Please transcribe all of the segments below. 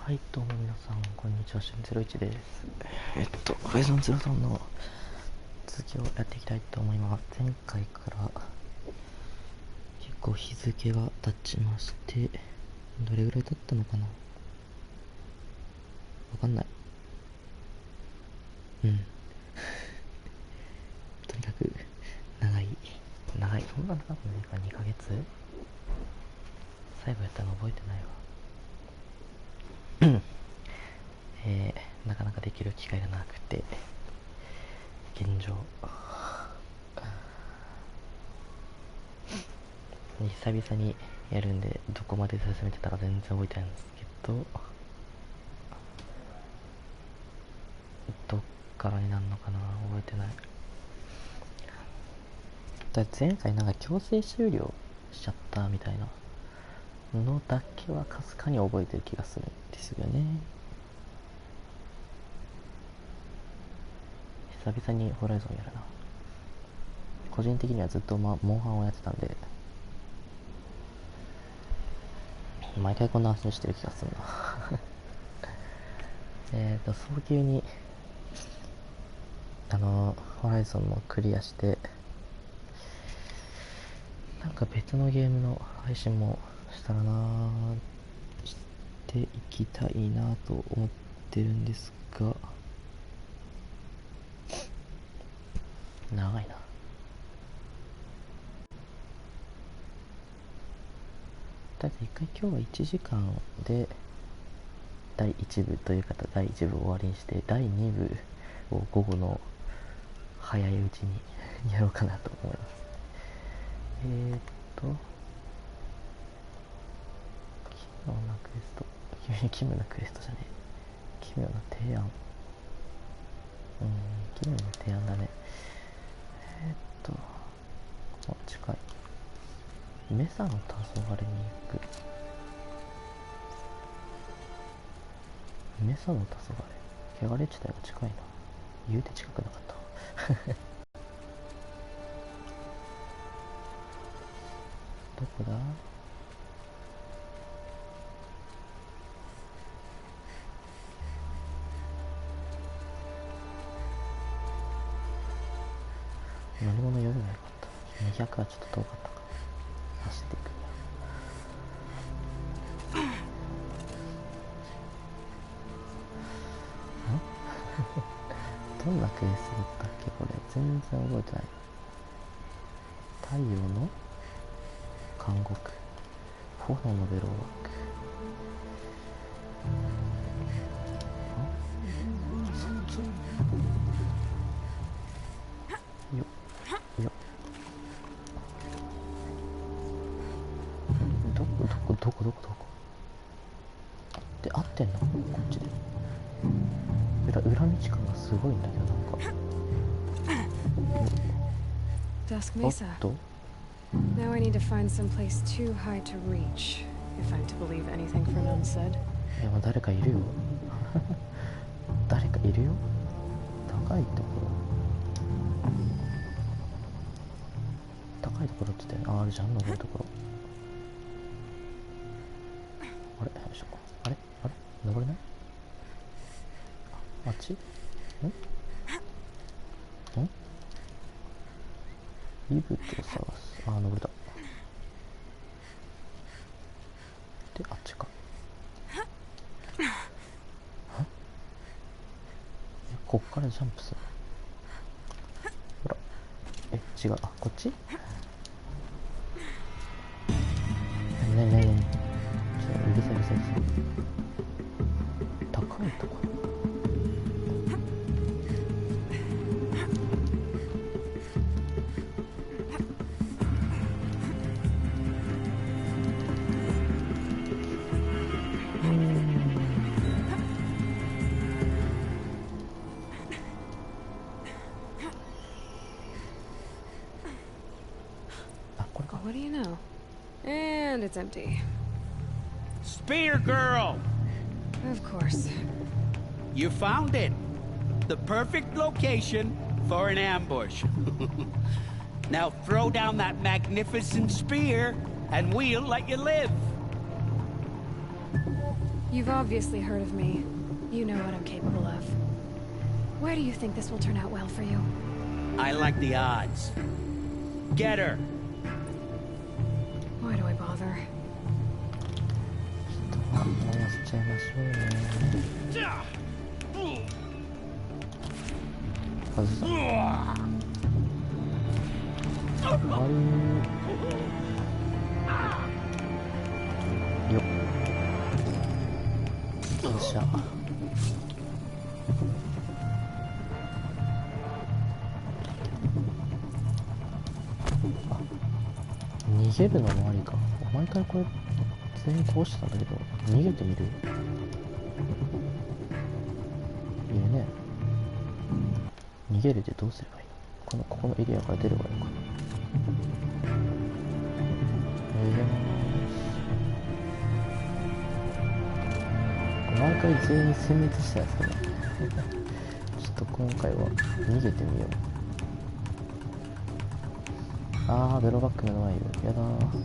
はい、どうも皆さん、こんにちは、しゅん01です。ホライゾンゼロドンの続きをやっていきたいと思います。前回から結構日付が経ちまして、どれぐらい経ったのかな、わかんない。とにかく長い、そんな長くないか、2ヶ月最後やったの覚えてないわ。なかなかできる機会がなくて、現状久々にやるんで、どこまで進めてたか全然覚えてないんですけど、どっからになるのかな、覚えてない。だ前回なんか強制終了しちゃったみたいなのだけはかすかに覚えてる気がするんですよね。久々にホライゾンやるな。個人的にはずっとモンハンをやってたんで、毎回こんな話してる気がするな早急にホライゾンもクリアして、なんか別のゲームの配信もしたらな、していきたいなと思ってるんですが、長いな。だって一回今日は1時間で第1部という方、第1部を終わりにして、第2部を午後の早いうちにやろうかなと思います。奇妙なクエスト、奇妙なクエストじゃねえ、奇妙な提案、奇妙な提案だね。近い。メサの黄昏に行く。メサの黄昏、汚れ地帯が近いな。言うて近くなかったどこだ。乗り物呼べばよかった。200はちょっと遠かったか。走っていく。どんなクエストだったっけこれ。全然覚えてない。太陽の監獄、炎のベローバック。よっよっ、どこで合ってんのこっちで。裏道感がすごいんだけど、なんかおっと、 Now I need to find some place too high to reach, if I'm to believe anything Fernand said. いや、誰かいるよ誰かいるよ。高いところって言って、あるじゃん、登るところ。あれ、よいしょ。あれ登れない。あっちリブトを探す。登れた。で、あっちか。こっからジャンプする。ほら、違う。こっち。なにうるさい。高いところ。What do you know? And it's empty. Spear girl! Of course. You found it. The perfect location for an ambush. Now throw down that magnificent spear and we'll let you live. You've obviously heard of me. You know what I'm capable of. Why do you think this will turn out well for you? I like the odds. Get her. Why do I bother? 燃やしちゃいましょうね。外した。終わり。よっ。よっしゃ。逃げるのもありか。毎回これ全員倒してたんだけど、逃げてみる。いいね。逃げるでどうすればいいの？ここのエリアから出ればいいのかな。毎回全員殲滅したやつだね。ちょっと今回は逃げてみよう。あー、ベロバック目の前いる。やだー。こ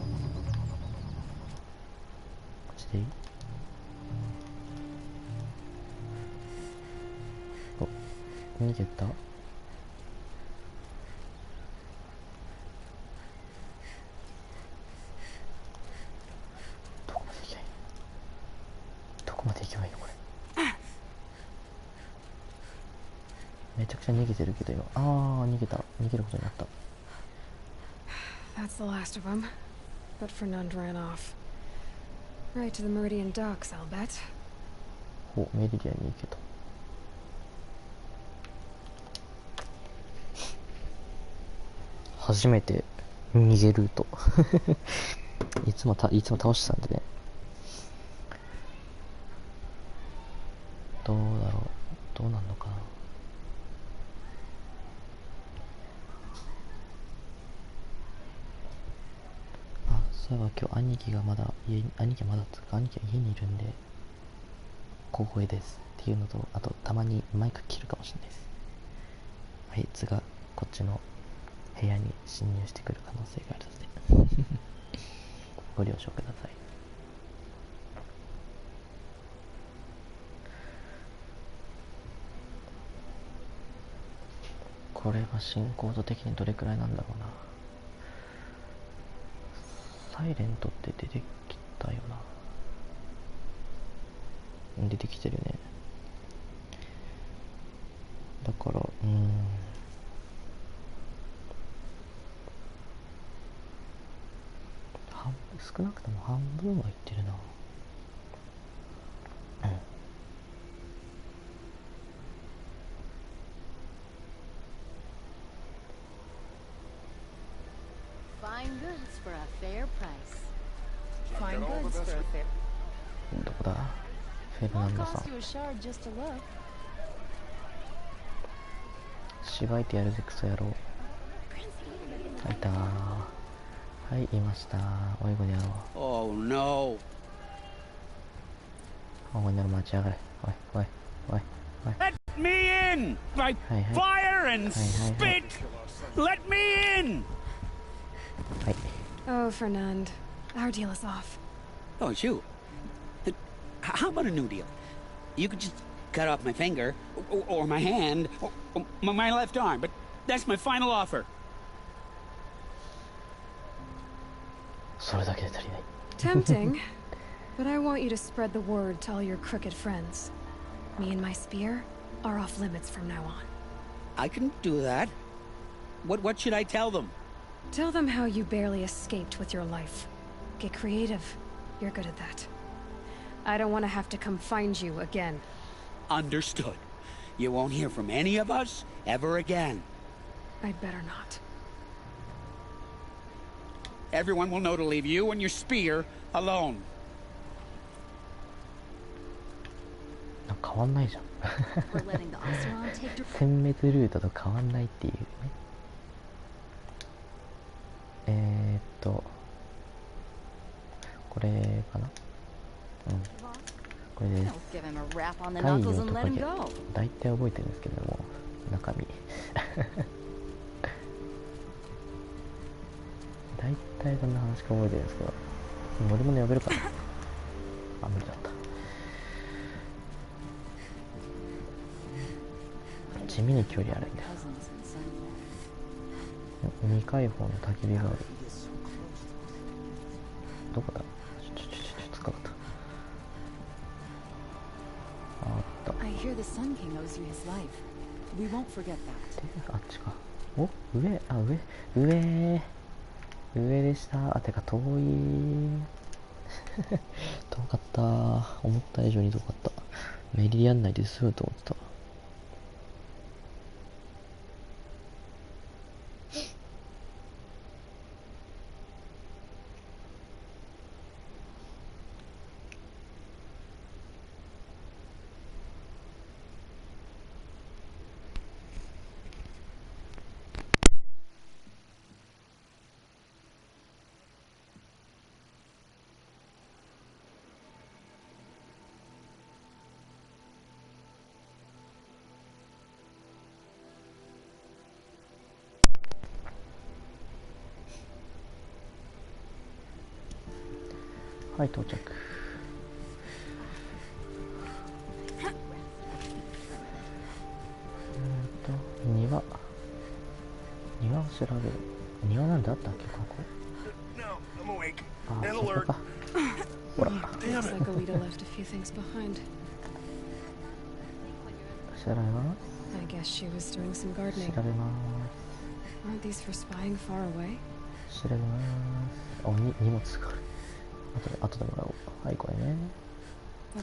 っちでいい？お、逃げた？どこまで行けばいいの？どこまで行けばいいのこれ。めちゃくちゃ逃げてるけど今。あー、逃げた。逃げることになった。That's the last of them. But Fernand ran off. Right to the Meridian docks, I'll bet. お、メリディアンに行けと。初めて逃げると。いつも倒してたんでね。どうだろう。どうなんのかな。そういえば今日兄貴がまだ家にいるんで小声ですっていうのと、あとたまにマイク切るかもしれないです。あいつがこっちの部屋に侵入してくる可能性があるのでご了承ください。これは進行度的にどれくらいなんだろうな。サイレントって出てきたよな。出てきてるね。だから少なくとも半分はいってるな。Fine goods for a fair price. Fine goods for a fair. どこだ？フェルナンドさん。しばいてやるぜクソ野郎。はいたー。はい、いました。おいごでやろう。Oh no. おいごでやろう、待ちやがれ。おいおいおいおい。 Let me in! By fire and spit! Let me in! はい。 Oh, Fernand. Our deal is off. Oh, it's you. How about a new deal? You could just cut off my finger, or my hand, or my left arm, but that's my final offer. それだけで足りない。 Tempting, but I want you to spread the word to all your crooked friends. Me and my spear are off limits from now on. I can do that. What should I tell them? Tell them how you barely escaped with your life. Get creative. You're good at that. I don't want to have to come find you again. Understood. You won't hear from any of us ever again. I'd better not. Everyone will know to leave you and your spear alone. なんか変わんないじゃん。殲滅ルートと変わんないっていうね。これかな。これです。太陽と影。大体覚えてるんですけれども、中身。大体どんな話か覚えてるんですけど、乗り物呼べるかな。あ、無理だった。地味に距離あるんだよ。未開放の焚き火がある。どこだ。つかった。あった。I hear the Sun King owes you his life. We won't forget that. あっちか。お、上、あ、上でした。あ、てか遠い。遠かった。思った以上に遠かった。メリディアン内で済むと思ってた。はい、到着。庭を調べる。庭なんであったっけ、ここ。あ、そこか。ほら。調べます。調べます。お、荷物がある。後でもらおう。はい、これね。荷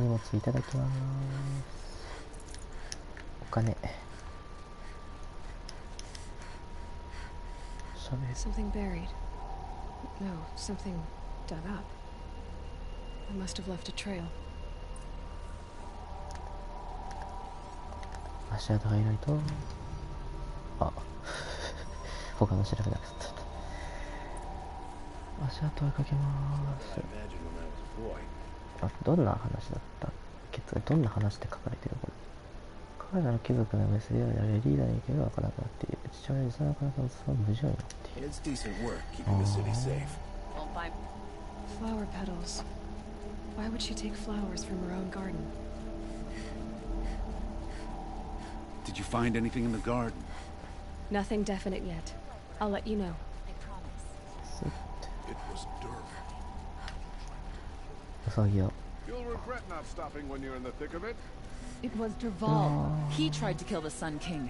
物いただきます。お金。Something buried. No, something dug up. I must have left a trail. 足跡がいないと。あ、他の調べなかった。足跡を追いかけます。あ、どんな話だったっけ。どんな話って書かれてるこれ。彼らの貴族のメスであれリーダーに行けばわからなくなっている。父親にその彼女のその無事になっている。Flower petals. Why would she take flowers from her own garden? Did you find anything in the garden? Nothing definite yet. I'll let you know. I promise. It was dirt. うさぎや。 You'll regret not stopping when you're in the thick of it. It was Derval. He tried to kill the Sun King.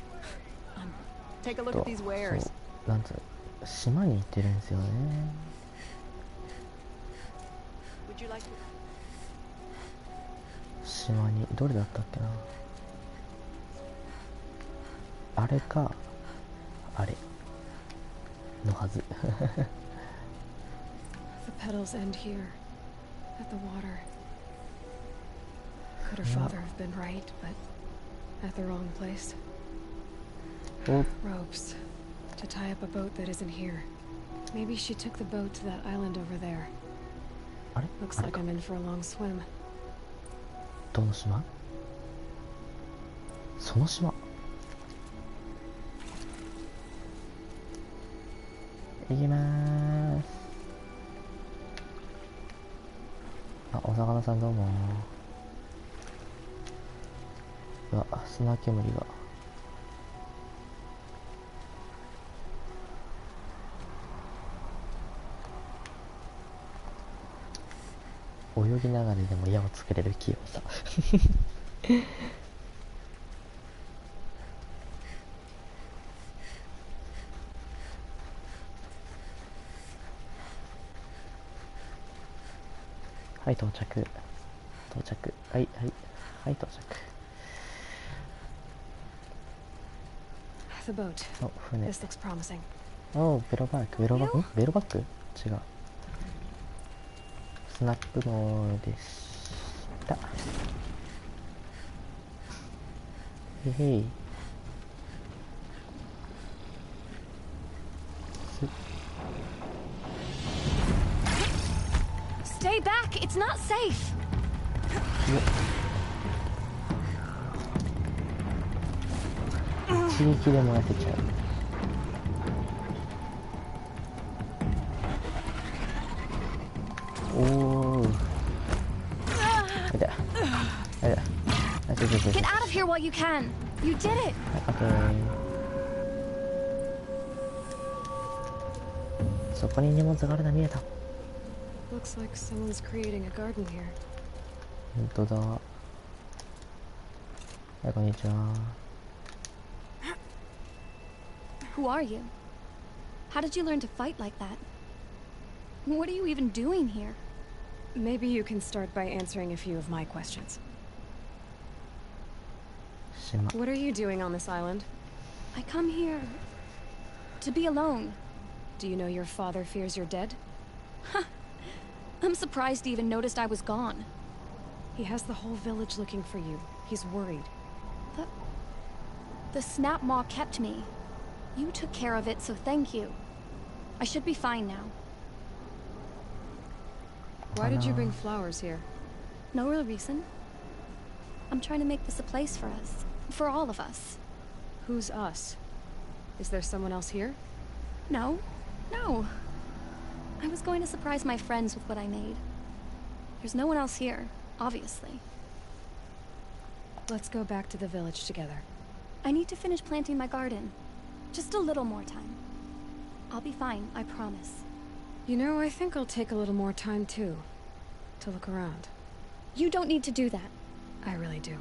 Take a look at these wares. そうなんつうの、島に行ってるんですよね。Would you like to... 島にどれだったっけな。あれかあれのはず。The petals end here, at the water. Could her father have been right, but at the wrong place? Ropes to tie up a boat that isn't here. Maybe she took the boat to that island over there. Looks like I'm in for a long swim. どの島？その島。行きまーす。あ、お魚さんどうも。うわ、砂煙が。泳ぎながらでも矢を作れる器用さ。はい、到着。はい、到着。The boat. お、船。 This looks promising. お、ベロバッグ。ベロバッグ違う。スナップモーでした。へへい。Stay back! It's not safe! 一撃で燃やせちゃう。おー。あいだ。Get out of here while you can. You did it. Okay. そこに荷物があるの見えた。Looks like someone's creating a garden here. 本当だ。はい、こんにちは。Who are you? How did you learn to fight like that? What are you even doing here? Maybe you can start by answering a few of my questions. What are you doing on this island? I come here to be alone. Do you know your father fears you're dead? I'm surprised he even noticed I was gone. He has the whole village looking for you. He's worried. The snap maw kept me. You took care of it, so thank you. I should be fine now. Why did you bring flowers here? No real reason. I'm trying to make this a place for us. For all of us. Who's us? Is there someone else here? No. No. I was going to surprise my friends with what I made. There's no one else here, obviously. Let's go back to the village together. I need to finish planting my garden. Just a little more time. I'll be fine, I promise. You know, I think I'll take a little more time too. To look around. You don't need to do that. I really do.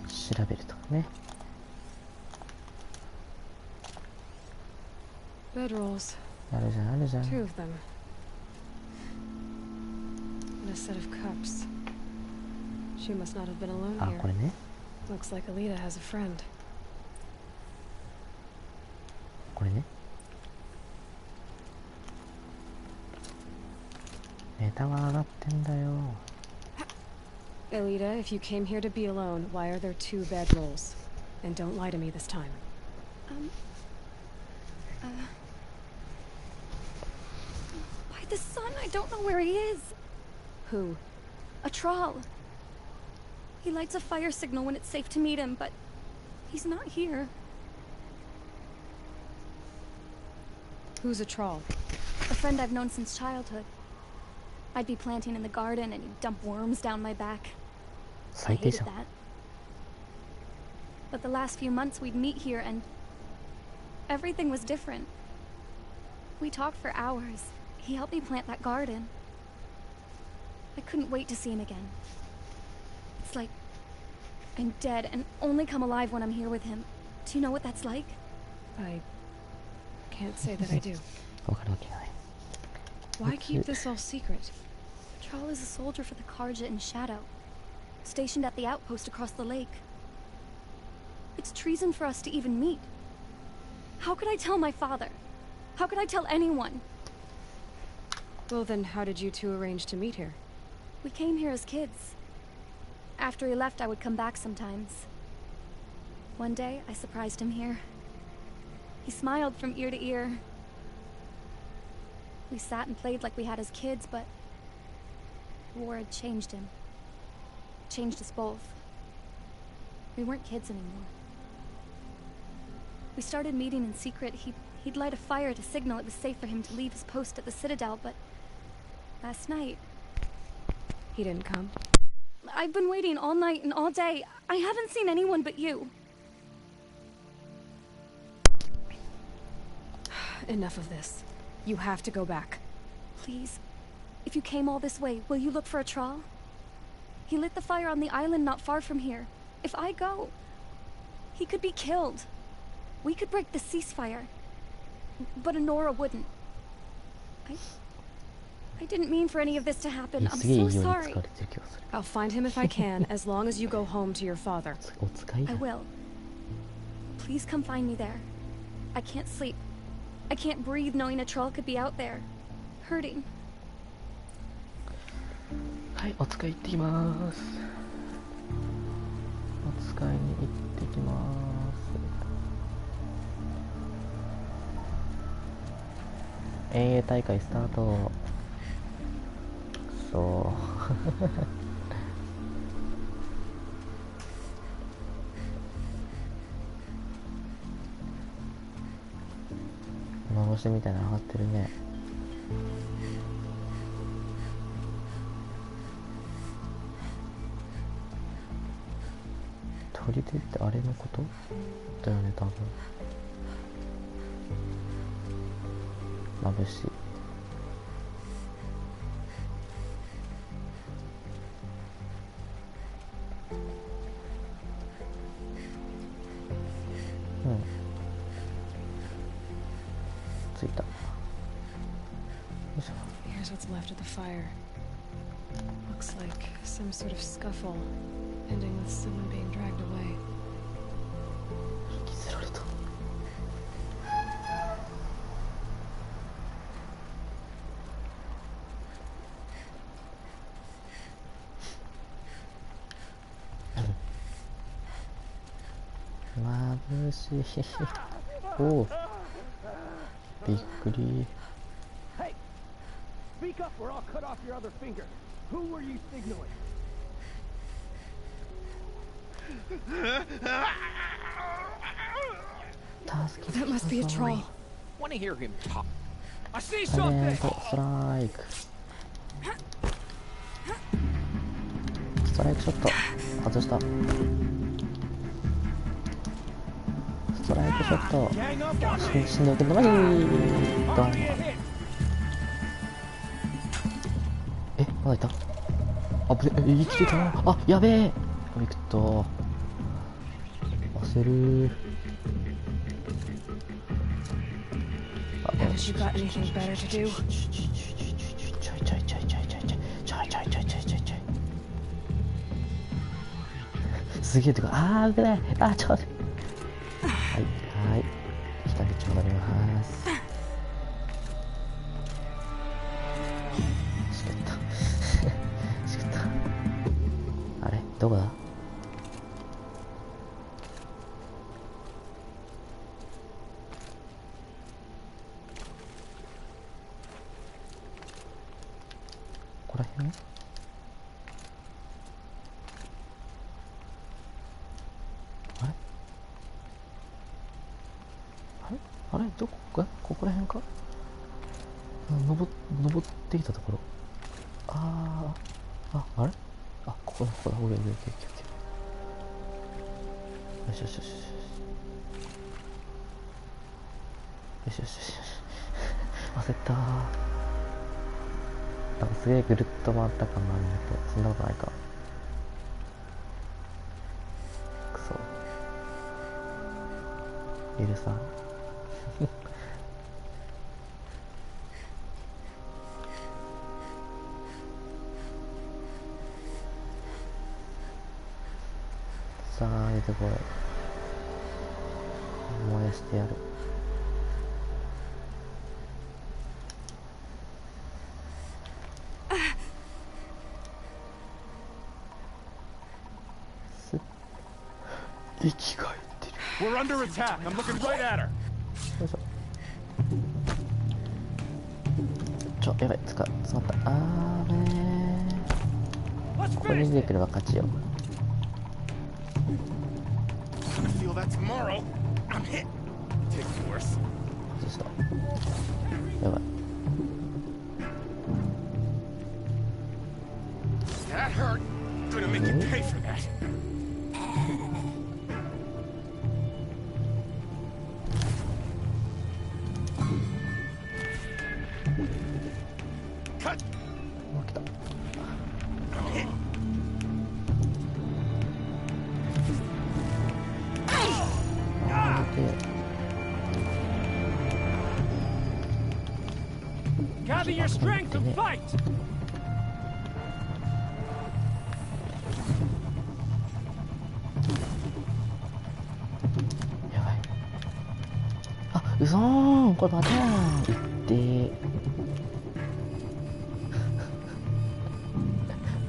調べるとね。Bedrolls. あるじゃん、あるじゃん。 Two of them. And a set of cups. She must not have been alone あ、 here. これね。Looks like Alita has a friend. これね。ネタが上がってんだよ。Alita, if you came here to be alone, why are there two bedrolls? And don't lie to me this time. By the sun, I don't know where he is. Who? A troll. He lights a fire signal when it's safe to meet him, but he's not here. Who's a troll? A friend I've known since childhood. I'd be planting in the garden and he'd dump worms down my back. I 最低 hated じゃん。 that. But the last few months we'd meet here and everything was different. We talked for hours. He helped me plant that garden. I couldn't wait to see him again. It's like I'm dead and only come alive when I'm here with him. Do you know what that's like? I can't say that I do. わかるわけない。 Why keep this all secret? Troll is a soldier for the Karja in Shadow, stationed at the outpost across the lake. It's treason for us to even meet. How could I tell my father? How could I tell anyone? Well then, how did you two arrange to meet here? We came here as kids. After he left, I would come back sometimes. One day, I surprised him here. He smiled from ear to ear. We sat and played like we had as kids, but war had changed him. Changed us both. We weren't kids anymore. We started meeting in secret. He'd light a fire to signal it was safe for him to leave his post at the Citadel, but last night... He didn't come? I've been waiting all night and all day. I haven't seen anyone but you. Enough of this. You have to go back. Please. If you came all this way, will you look for a troll? He lit the fire on the island not far from here. If I go, he could be killed. We could break the ceasefire. But Honora wouldn't. I didn't mean for any of this to happen. I'm so sorry. I'll find him if I can, as long as you go home to your father. I will. Please come find me there. I can't sleep. I can't breathe knowing a troll could be out there. Hurting. はい、お使い行ってきます。お使いに行ってきます。遠泳大会スタート。幻みたいなの上がってるね。砦ってあれのことだよね、多分。眩しい。着いた。よいしょ。 Here's what's left of the fire. Looks like some sort of scuffle, ending with someone being dragged away. 引きずられた。眩しい。おお。びっくり。Hey, speak up or I'll cut off your other finger. Who were you signaling? That must be a troll. Want to hear him talk? I see サイレン something. トストライク。ストライクショット外した。ストライクショット Gang up on me. 死んでおくのまじードン。 Gonna get hit. え、まだいた。あぶね、生きてた。あ、やべえ。びくっと焦る。 Haven't you got anything better to do? ちょいちょいちょいちょいちょいちょいちょいちょいちょいちょいちょい。すげえとか、あー危ない。あーちょっと。はいはい。下道戻ります。しくった。しくった。あれどこだ。ここら辺。あれあれあれどこかここら辺か。登ってきたところ。ああれあ、ここだここだ。おいおいおいおいおい。よしよしよしよしよしよしよしよし。焦ったー。なんかすげえぐるっと回った感があるんだけど、そんなことないか。くそ許さん。さあ出てこい。燃やしてやる。生き返ってる。 We're under attack. I'm looking right at her. よいしょ。やばい、詰まった。あーねー。ここに出てくれば勝ちよ。 Gonna feel that tomorrow. I'm hit. Takes worse. 外した。やばい。 That hurt. Gonna make you pay for that. Cut. 来た。 I'm hit. あーで Gather your strength and fight. やばい。あ、うそーん。これパターンいってー。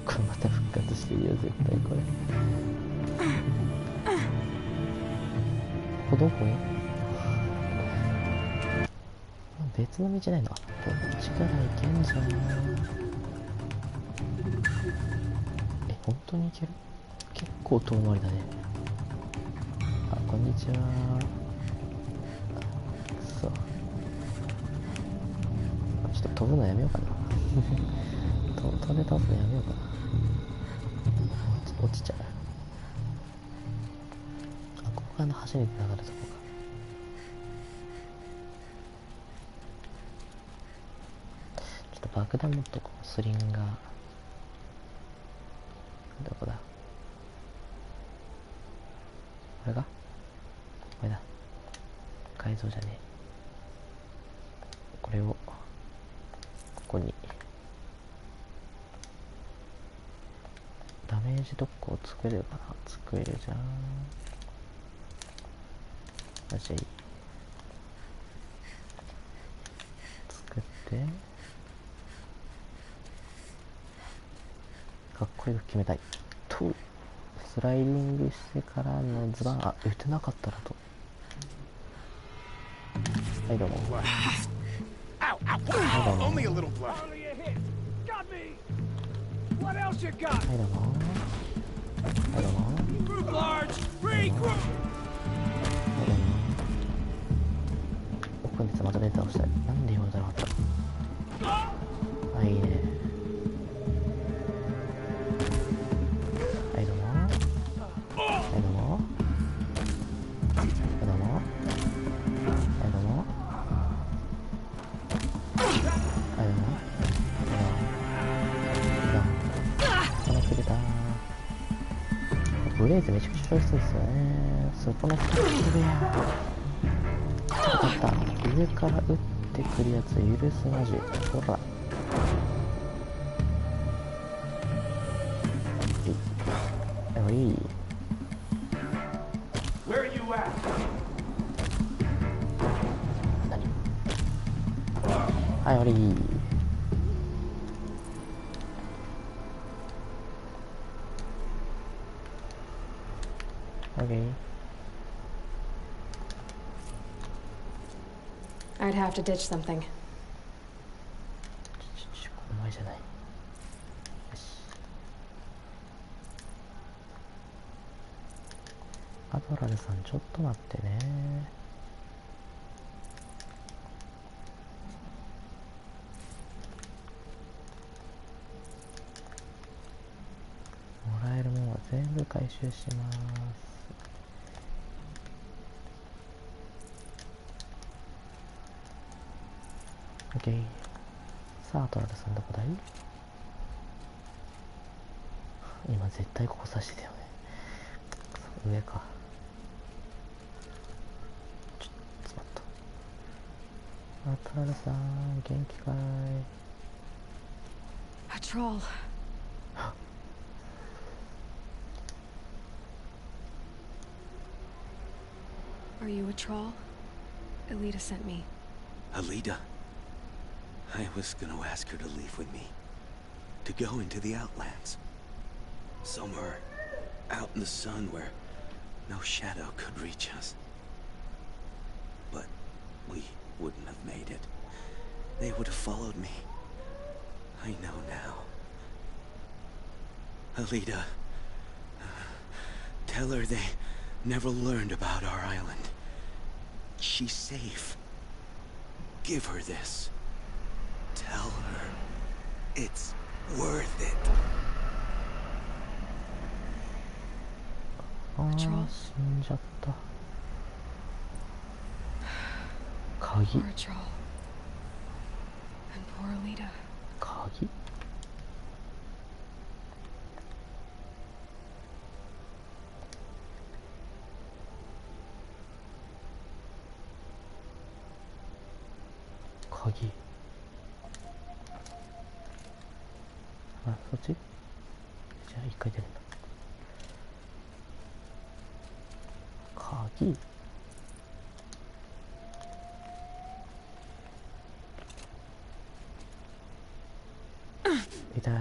これまた復活してるよ、絶対これ。どこ？別の道ないの？こっちから行けんじゃん。え、本当に行ける？結構遠回りだね。あ、こんにちは。くそ。ちょっと飛ぶのやめようかな。飛んで倒すのやめようかな。落ちちゃう。側の橋につながるとこか。ちょっと爆弾持っとこう。スリンガーどこだ。これがこれだ。改造じゃねえ。これをここにダメージドックを作れるかな。作れるじゃん。よし、作ってかっこよく決めたいと。スライディングしてからのズバン。あ、打てなかったらと。はいどうも。はいどうも。Only a little blood. はいどうも。はいどうも。 Group large. Regroup. 奥にまたレーターをしたい。なんで今のじゃなかった。あ、いいね。はいどうも。はいどうも。はいどうも。はいどうも。はいどうも。この切れた。ブレイズめちゃくちゃ強そうですよね。そこのストックや。当たった。上から撃ってくるやつ許すまじ。ほら。いい。Where are you at? 何。はい、終わり。Okay. I'd have to ditch something. この前じゃない。よし。アドラルさん、ちょっと待ってね。もらえるものは全部回収します。OK。さあ、アドラルさんどこだい？今絶対ここ刺してたよね。上か。ちょっとアドラルさん、元気かい？ A troll. Are you a troll? Elita sent me. Alita? I was gonna ask her to leave with me. To go into the Outlands. Somewhere out in the sun where no shadow could reach us. But we wouldn't have made it. They would have followed me. I know now. Alita, tell her they never learned about our island. She's safe. Give her this. Tell her it's worth it. あー、死んじゃった。鍵。 Poor troll. And poor Alita. 鍵？鍵。あ、そっち？じゃあ一回出るんだ。鍵。痛い。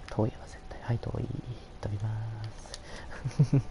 遠いよな絶対。はい、遠い。飛びます。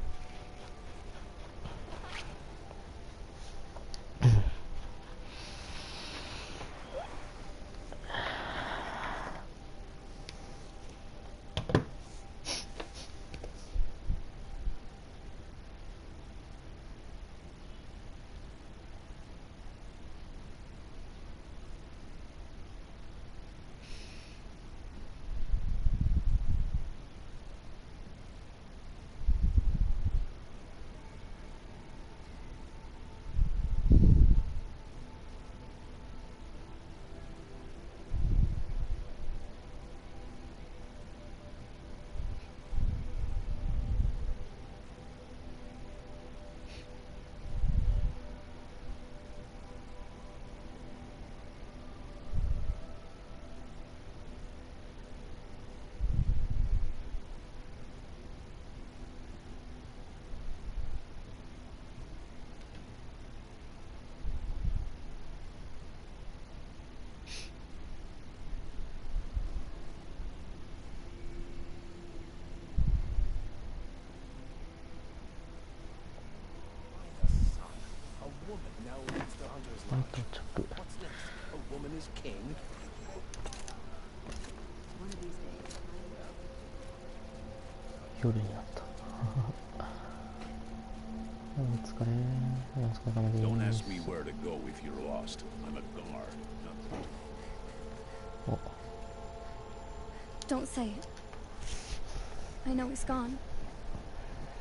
到着。 A woman is king. 夜になった。お疲れ。お疲れ様です。 Don't ask me where to go if you're lost. I'm a guard. お。 Don't say it. I know he's gone.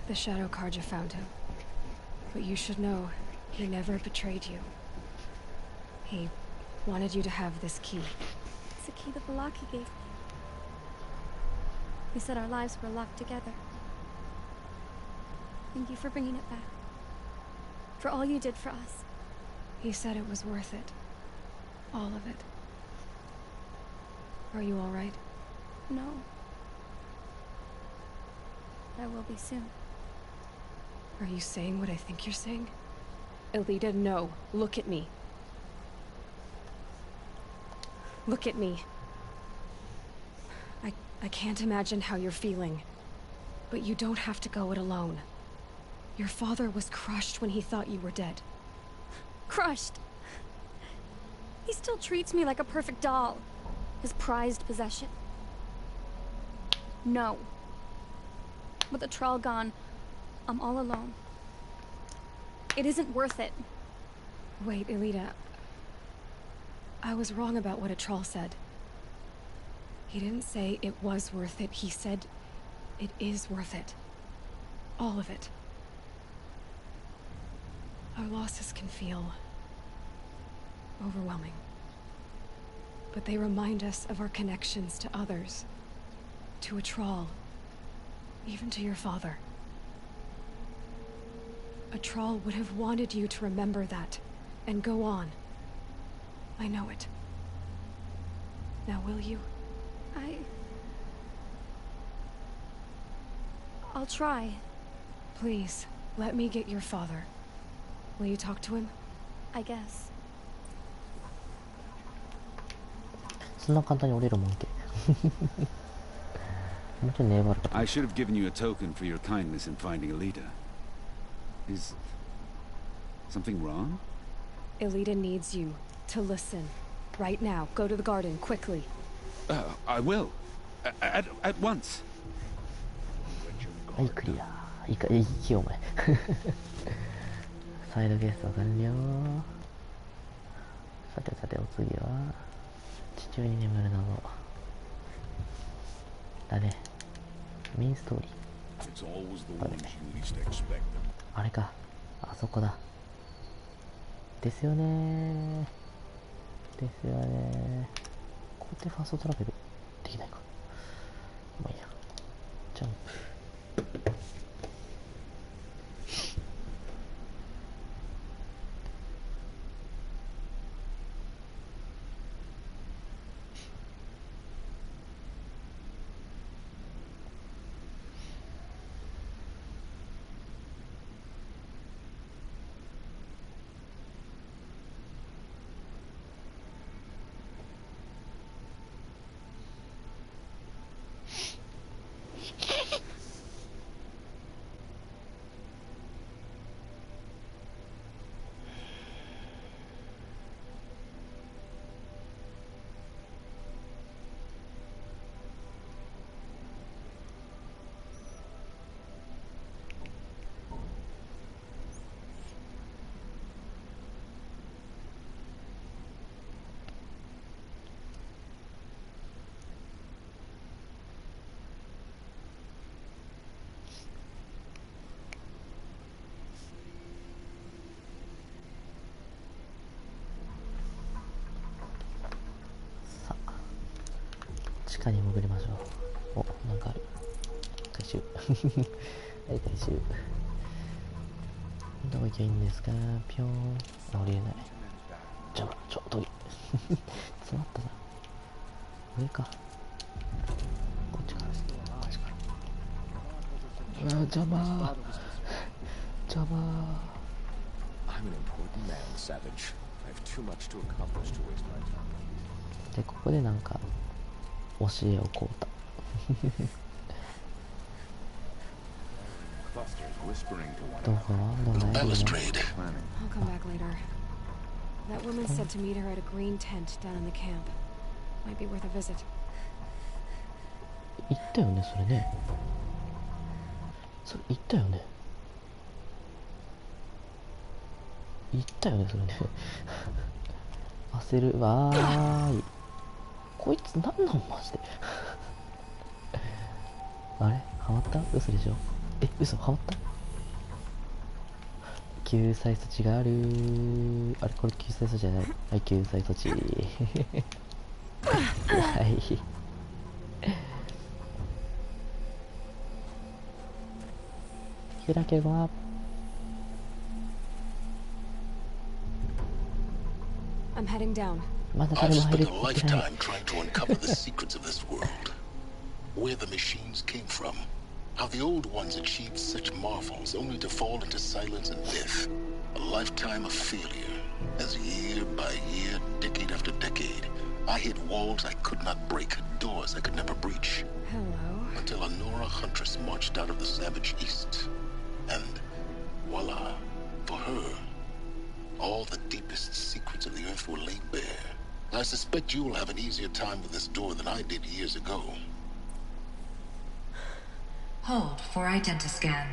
The Shadow Karja found him. But you should know, he never betrayed you. He wanted you to have this key. It's a key that Balaki gave me. He said our lives were locked together. Thank you for bringing it back. For all you did for us. He said it was worth it. All of it. Are you all right? No. But I will be soon. Are you saying what I think you're saying? Elita, no. Look at me. Look at me. I can't imagine how you're feeling. But you don't have to go it alone. Your father was crushed when he thought you were dead. Crushed! He still treats me like a perfect doll. His prized possession. No. With the Troll gone, I'm all alone. It isn't worth it. Wait, Elita. I was wrong about what a troll said. He didn't say it was worth it. He said it is worth it. All of it. Our losses can feel overwhelming. But they remind us of our connections to others. To a troll. Even to your father. A troll would have wanted you to remember that, and go on. I know it. Now will you? I'll try. Please, let me get your father. Will you talk to him? I guess. そんな簡単に折れるもんけ。もうちょい粘るかと。 I should have given you a token for your kindness in finding Elita. Is something wrong? Elita needs you to listen. Right now. Go to the garden, quickly. I will. At once. はい、クリア。いいか、いいよ、お前。サイドゲスト完了。さてさて、お次は、地中に眠る謎。だね。メインストーリー。あれか。あそこだ。ですよねー。ですよねー。ここってファーストトラベルできないか。まあいいや。ジャンプ。地下に潜りましょう。お、なんかある。回収。はい、回収。どこ行きゃいいんですか？ぴょーん。あ、降りれない。じゃあ、遠い。詰まったな。上か。こっちから。こっちから。うわ、邪魔ー。邪魔ー。I'm an important man, Savage. I have too much to accomplish to waste my time. で、ここでなんか教えをこうた。どうかな？どうない？ I'll come back later. That woman said to meet her at a green tent down in the camp. Might be worth a visit. 言ったよね、それね。それ言ったよね。言ったよね、それね。焦るわーい。こいつなんなんマジで。あれハマった？嘘でしょ？嘘ハマった？救済措置がある。あれこれ救済措置じゃない。はい、救済措置。はい。開けごま。I'm heading down. I've spent a lifetime trying to uncover the secrets of this world. Where the machines came from. How the old ones achieved such marvels only to fall into silence and death. A lifetime of failure. As year by year, decade after decade, I hit walls I could not break, doors I could never breach. Hello. Until a Nora huntress marched out of the savage east. And voila, for her, all the deepest secrets of the earth were laid bare. I suspect you will have an easier time with this door than I did years ago. Hold for identiscan.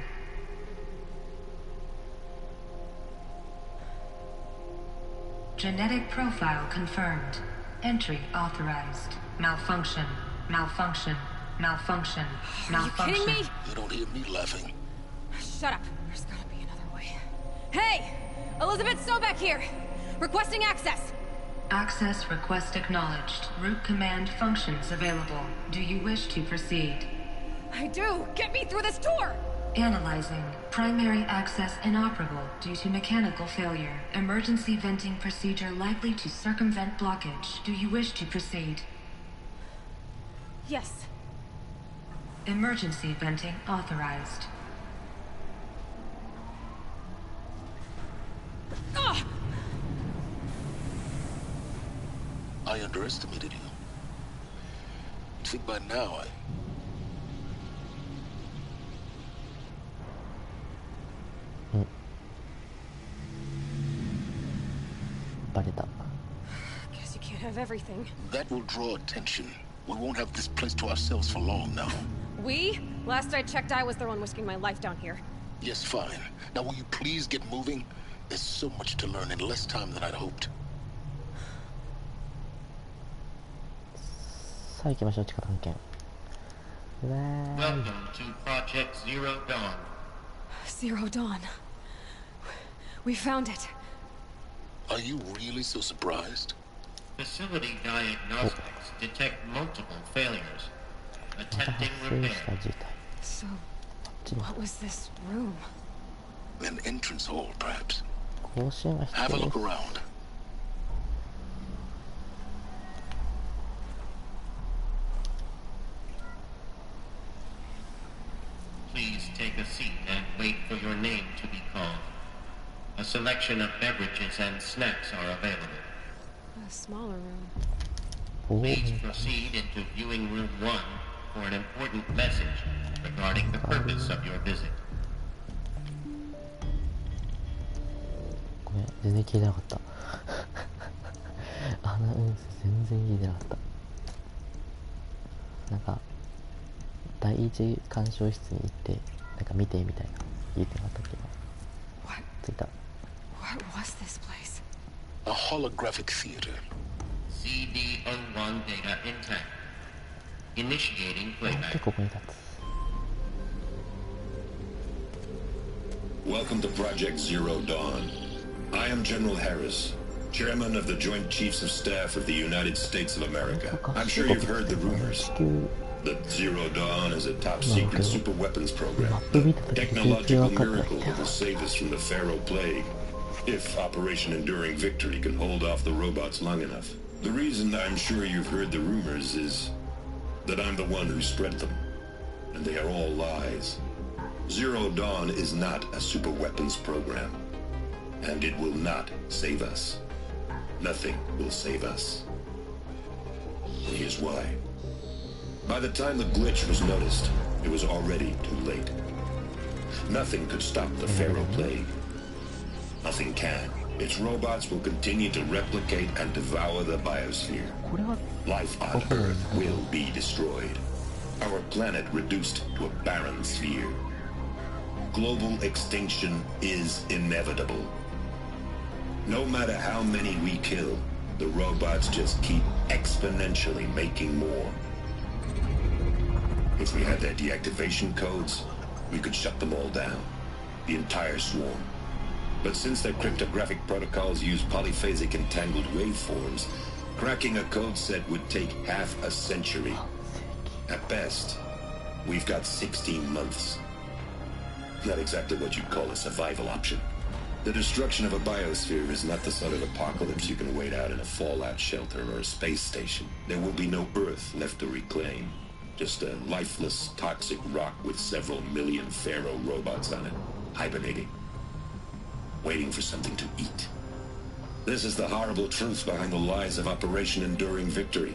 Genetic profile confirmed. Entry authorized. Malfunction. Malfunction. Malfunction. Malfunction. Are you kidding me? You don't hear me laughing. Shut up. There's gotta be another way. Hey! Elizabeth Sobek here! Requesting access! Access request acknowledged. Root command functions available. Do you wish to proceed? I do! Get me through this door! Analyzing. Primary access inoperable due to mechanical failure. Emergency venting procedure likely to circumvent blockage. Do you wish to proceed? Yes. Emergency venting authorized. Ugh! I underestimated you. I think by now Guess you can't have everything. That will draw attention. We won't have this place to ourselves for long now. We? Last I checked, I was the one risking my life down here. Yes, fine. Now will you please get moving? There's so much to learn in less time than I'd hoped. さあ行きましょう、地下探検。Welcome to Project Zero Dawn. Zero Dawn. We found it. Are you really so surprised? Facility diagnostics detect multiple failures. Attempting repair. So, what was this room? An entrance hall, perhaps. 更新は必要 Have a で look す。 around. Please take a seat and wait for your name to be called. A selection of beverages and snacks are available. A smaller room. Please proceed into viewing room 1 for an important message regarding the purpose of your visit. ごめん、全然聞いてなかった。アナウンス全然聞いてなかった。なんか第一鑑賞室に行ってなんか見てみたいな言ってなかったけど。ついた。What was this place? A holographic theater. CD01 data intact. Initiating で playback. ここに立つ。Welcome to Project Zero Dawn. I am General Harris, Chairman of the Joint Chiefs of Staff of the United States of America. I'm sure you've heard the rumors that Zero Dawn is a top-secret super weapons program, a technological miracle that will save us from the Pharaoh Plague, if Operation Enduring Victory can hold off the robots long enough. The reason I'm sure you've heard the rumors is that I'm the one who spread them, and they are all lies. Zero Dawn is not a super weapons program, and it will not save us. Nothing will save us. Here's why. By the time the glitch was noticed, it was already too late. Nothing could stop the Pharaoh Plague. Nothing can. Its robots will continue to replicate and devour the biosphere. Life on Earth will be destroyed. Our planet reduced to a barren sphere. Global extinction is inevitable. No matter how many we kill, the robots just keep exponentially making more. If we had their deactivation codes, we could shut them all down. The entire swarm. But since their cryptographic protocols use polyphasic entangled waveforms, cracking a code set would take half a century. At best, we've got 16 months. Not exactly what you'd call a survival option. The destruction of a biosphere is not the sort of apocalypse you can wait out in a fallout shelter or a space station. There will be no Earth left to reclaim. Just a lifeless, toxic rock with several million Pharaoh robots on it, hibernating. Waiting for something to eat. This is the horrible truth behind the lies of Operation Enduring Victory.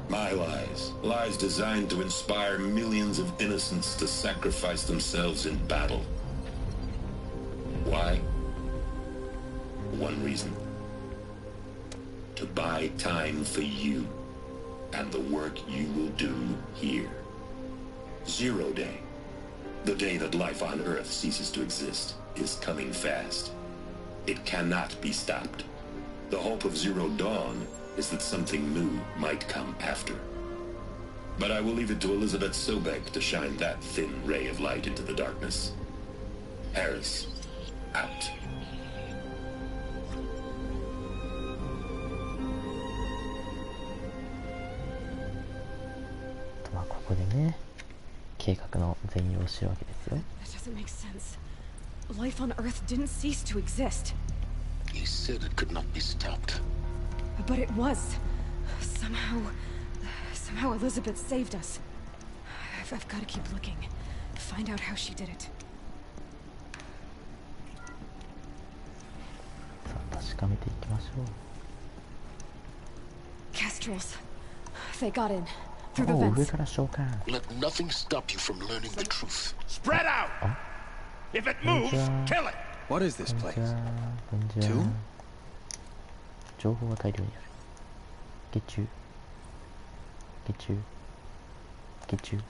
My lies. Lies designed to inspire millions of innocents to sacrifice themselves in battle. Why? One reason. To buy time for you and the work you will do here. 0 Day. The day that life on Earth ceases to exist is coming fast. It cannot be stopped. The hope of Zero Dawn is that something new might come after. But I will leave it to Elizabeth Sobek to shine that thin ray of light into the darkness. Harris, out. まあここでね、計画の全容を知るわけですよ。That doesn't make sense. Life on Earth didn't cease to exist. He said it could not be stopped. But it was. Somehow Elizabeth saved us. I've got to keep looking. Find out how she did it. さあ確かめていきましょう。Kestrels. They got in. Through the おお、 vents. 上から召喚。 Let nothing stop you from learning the truth. Spread out! If it moves, kill it! What is this こんに place? ちは。こんにちは。 Tomb? 情報が大量にある。月中。月中。月中。ひ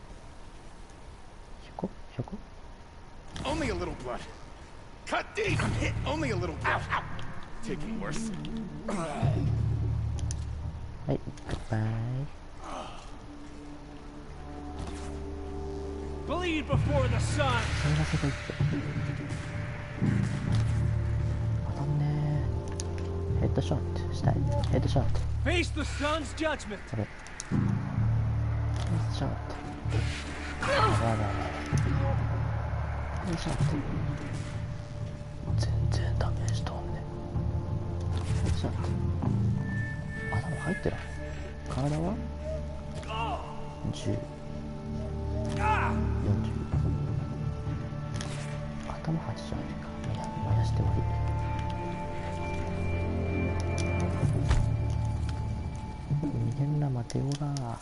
ょこひょこ。 Only a little blood. Cut deep! I'm hit! Only a little blood. Taking worse. はい、グッバイ。 Bleed before the sun. それが世界って。当たんねー。ヘッドショットしたい。ヘッドショット。 Face the sun's judgment. これ。ヘッドショット。あららら。ヘッドショット。全然ダメージとんね。ヘッドショット。頭入ってる。体は10。40。頭80あるか。燃やして終わり。逃げんな、待てよら。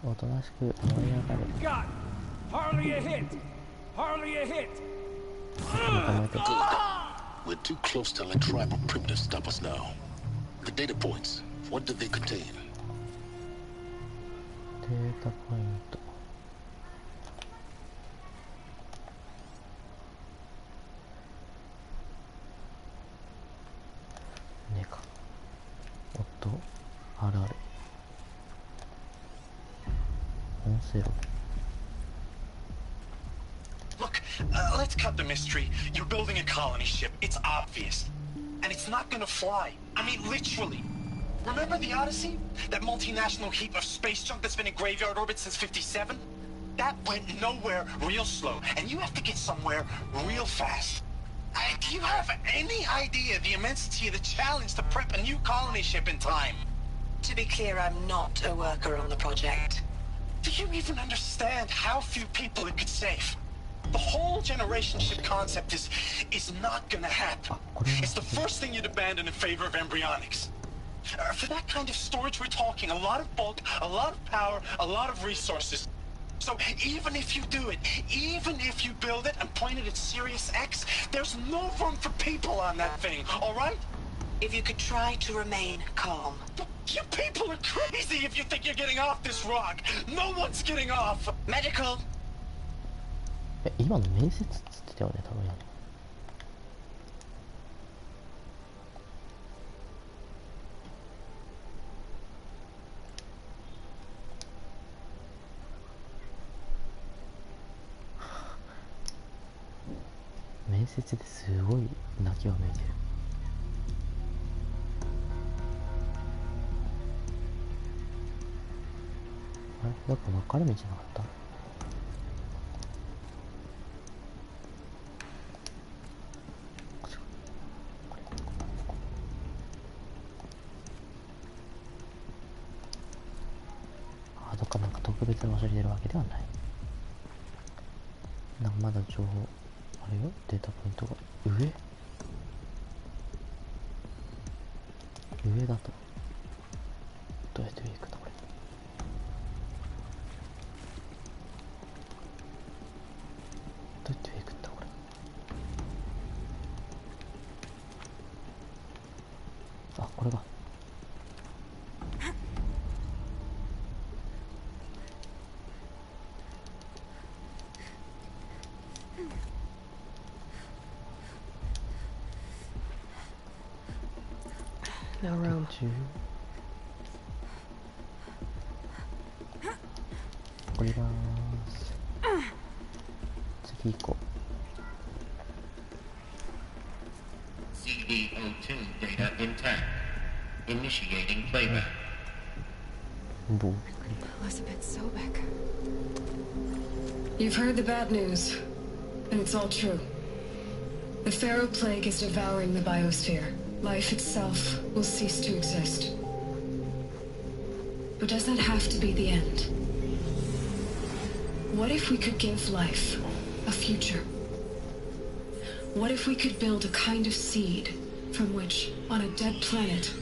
おとなしく燃え上がれ。 Hardly a hit. Hardly a hit. Good. We're too close to let tribal primitives stop us now. The data points, what did they contain? データポイント。ねえか。おっと、あるある。音声ログ。 Look, let's cut the mystery. You're building a colony ship. It's obvious. And it's not gonna fly. I mean, literally. Remember the Odyssey? That multinational heap of space junk that's been in graveyard orbit since 57? That went nowhere real slow. And you have to get somewhere real fast. Do you have any idea the immensity of the challenge to prep a new colony ship in time? To be clear, I'm not a worker on the project. Do you even understand how few people it could save? The whole generation ship concept is not gonna happen. It's the first thing you'd abandon in favor of embryonics. For that kind of storage we're talking a lot of bulk, a lot of power, a lot of resources. So even if you do it, even if you build it and point it at Sirius X, there's no room for people on that thing, all right? If you could try to remain calm. You people are crazy if you think you're getting off this rock. No one's getting off. Medical. 今の面接っつってたよね、多分。面接ですごい泣きわめいてる。あれ、やっぱ分かれ道なかった？あ、どっかなんか特別な場所に出るわけではない。なんかまだ情報あれよ、データポイントが上だとどうやって上行くんだこれ。どうやって上行くんだこれ。あ、これがNo room. 降ります。次行こう。CD02 data intact. Initiating playback. Elizabeth Sobek. You've heard the bad news, and it's all true. The Pharaoh Plague is devouring the biosphere. Life itself will cease to exist. But does that have to be the end? What if we could give life a future? What if we could build a kind of seed from which, on a dead planet,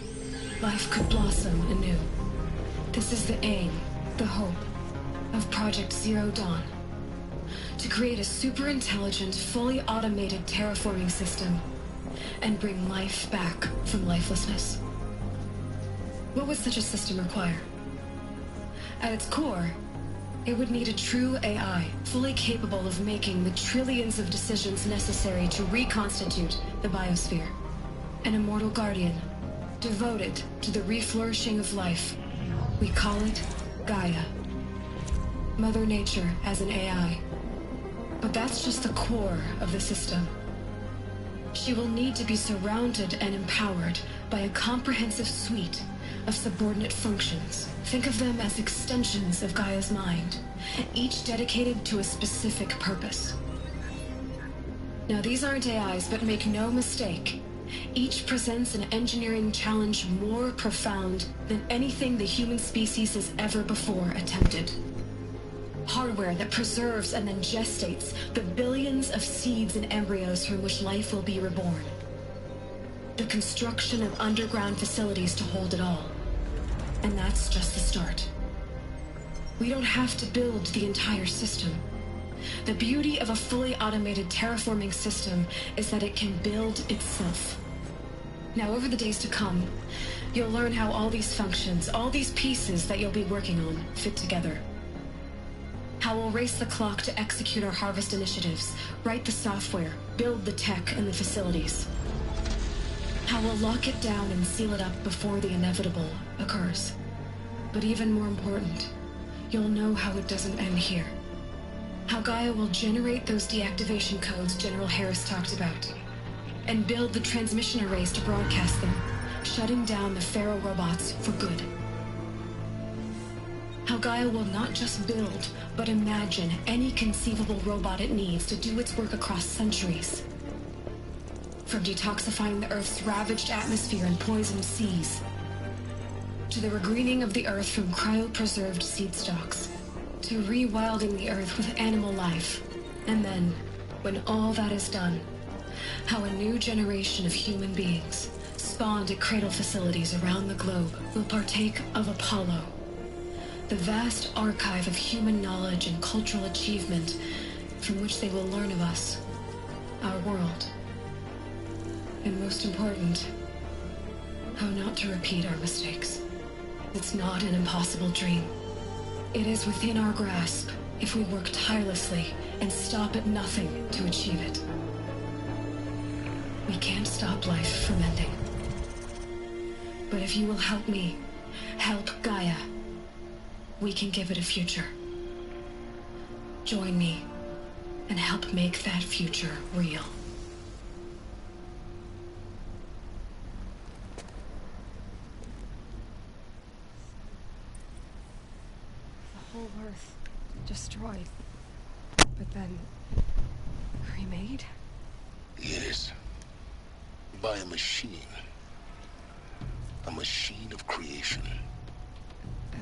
life could blossom anew? This is the aim, the hope, of Project Zero Dawn. To create a super-intelligent, fully automated terraforming system and bring life back from lifelessness. What would such a system require? At its core, it would need a true AI, fully capable of making the trillions of decisions necessary to reconstitute the biosphere. An immortal guardian, devoted to the reflourishing of life. We call it Gaia. Mother Nature as an AI. But that's just the core of the system. She will need to be surrounded and empowered by a comprehensive suite of subordinate functions. Think of them as extensions of Gaia's mind, each dedicated to a specific purpose. Now, these aren't AIs, but make no mistake, each presents an engineering challenge more profound than anything the human species has ever before attempted. Hardware that preserves and then gestates the billions of seeds and embryos from which life will be reborn. The construction of underground facilities to hold it all. And that's just the start. We don't have to build the entire system. The beauty of a fully automated terraforming system is that it can build itself. Now, over the days to come, you'll learn how all these functions, all these pieces that you'll be working on, fit together. How we'll race the clock to execute our harvest initiatives, write the software, build the tech and the facilities. How we'll lock it down and seal it up before the inevitable occurs. But even more important, you'll know how it doesn't end here. How Gaia will generate those deactivation codes General Harris talked about, and build the transmission arrays to broadcast them, shutting down the Pharaoh robots for good. How Gaia will not just build, but imagine any conceivable robot it needs to do its work across centuries. From detoxifying the Earth's ravaged atmosphere and poisoned seas, to the regreening of the Earth from cryopreserved seed stalks, to rewilding the Earth with animal life. And then, when all that is done, how a new generation of human beings, spawned at cradle facilities around the globe, will partake of Apollo, The vast archive of human knowledge and cultural achievement from which they will learn of us, our world. And most important, how not to repeat our mistakes. It's not an impossible dream. It is within our grasp if we work tirelessly and stop at nothing to achieve it. We can't stop life from ending. But if you will help me, help Gaia, we can give it a future. Join me and help make that future real. The whole Earth destroyed, but then remade? Yes. By a machine. A machine of creation.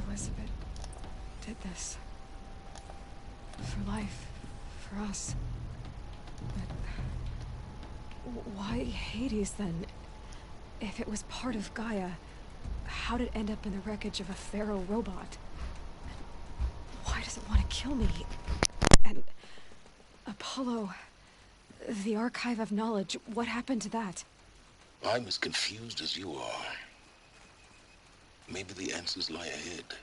Elizabeth did this. For life. For us. But why Hades then? If it was part of Gaia, how did it end up in the wreckage of a pharaoh robot? Why does it want to kill me? And Apollo, the archive of knowledge, what happened to that? I'm as confused as you are. Maybe the answers lie ahead.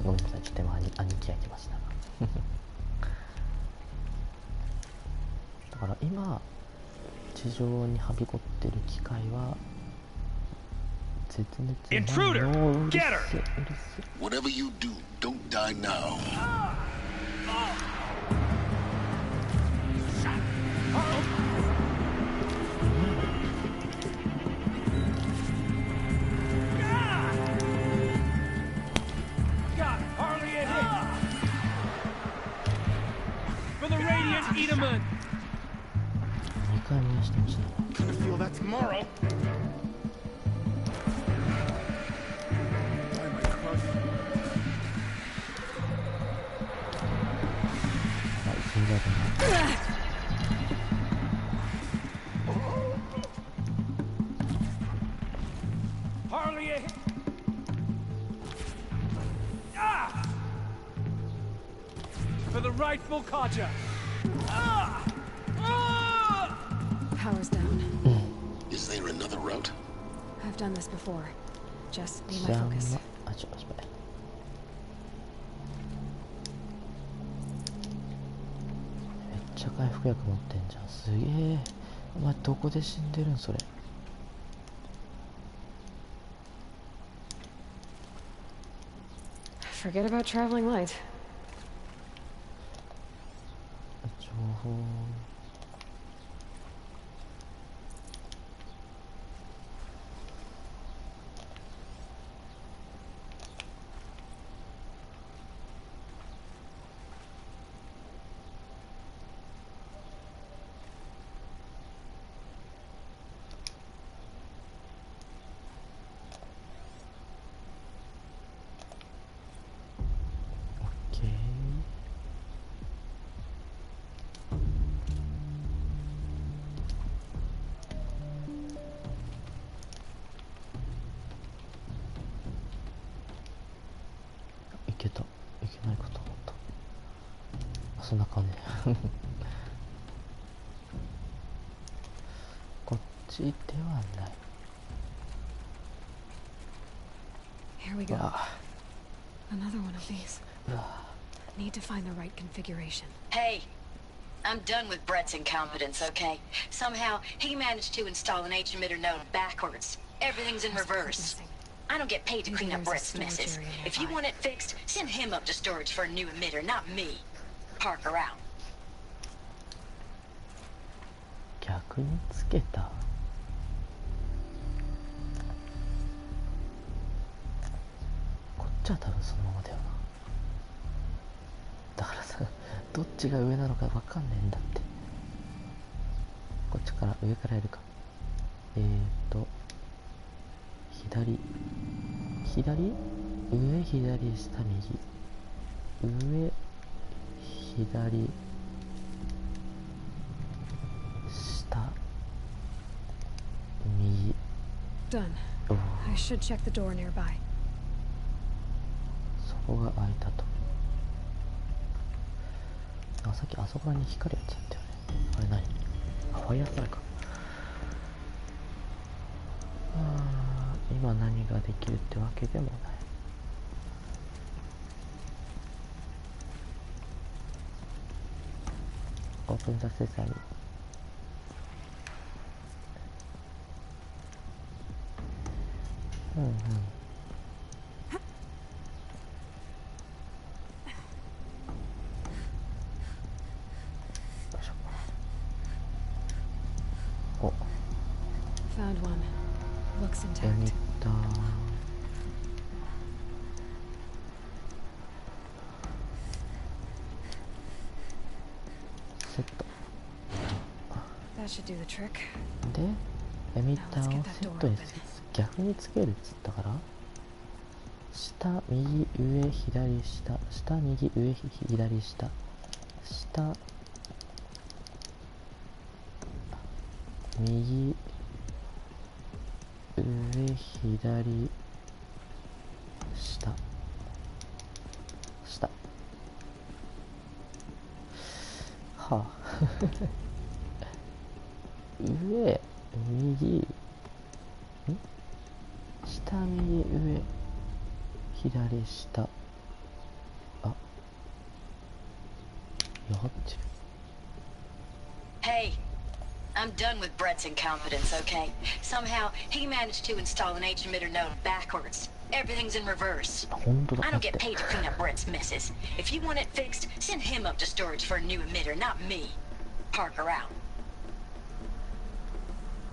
ごめんなさい、ちょっと今兄貴が来ましただから今地上にはびこってる機械は絶滅前のうるせえうるせえ Whatever you do, don't die now. Edelman! 2回燃やしてほしいな Gonna feel that tomorrow. Why am I crushing? はい、死んじゃうかなHarley! Ah! For the rightful Kaja! Power's down. Is there another route? I've done this before. Just need my focus. あ、ちょっと待って。めっちゃ回復薬持ってんじゃん。すげえ。お前どこで死んでるんそれ。Forget about traveling light. 情報。いけないこと思った。そんな感じこっちではない。 Here we go. Another one of these. Need to find the right configuration. Hey, I'm done with Brett's incompetence, okay? Somehow, he managed to install an H-emitter node backwards. Everything's in reverse. I don't get paid to clean up Brett's messes. If you want it fixed, send him up to storage for a new emitter, not me. Park around. 逆につけた。こっちは多分そのままだよな。だからさ、どっちが上なのか分かんねえんだって。こっちから上からやるか。左上、左、下、右、上、左、下、右。 Done. I should check the door nearby. そこが開いたと。あ、さっきあそこに光るやつだったよね。あれ何？あ、ファイヤースターか。今何ができるってわけでもない。オープンザセサミ。うんうん。よいしょ。お。Found one. Looks エ intact. ミッター。セット。That should do the trick. で、エミッターをセットに逆につけるっつったから、下、右、上、左、下、下、右、上、左、下、下、右、上、左、下、下。はあ上、右、下、右、上、左、下。あ、やってる。 Hey, I'm done with Brett's incompetence, okay? Somehow, he managed to install an H-emitter node backwards. Everything's in reverse. I don't get paid to clean up Brett's messes. If you want it fixed, send him up to storage for a new emitter, not me. Parker out.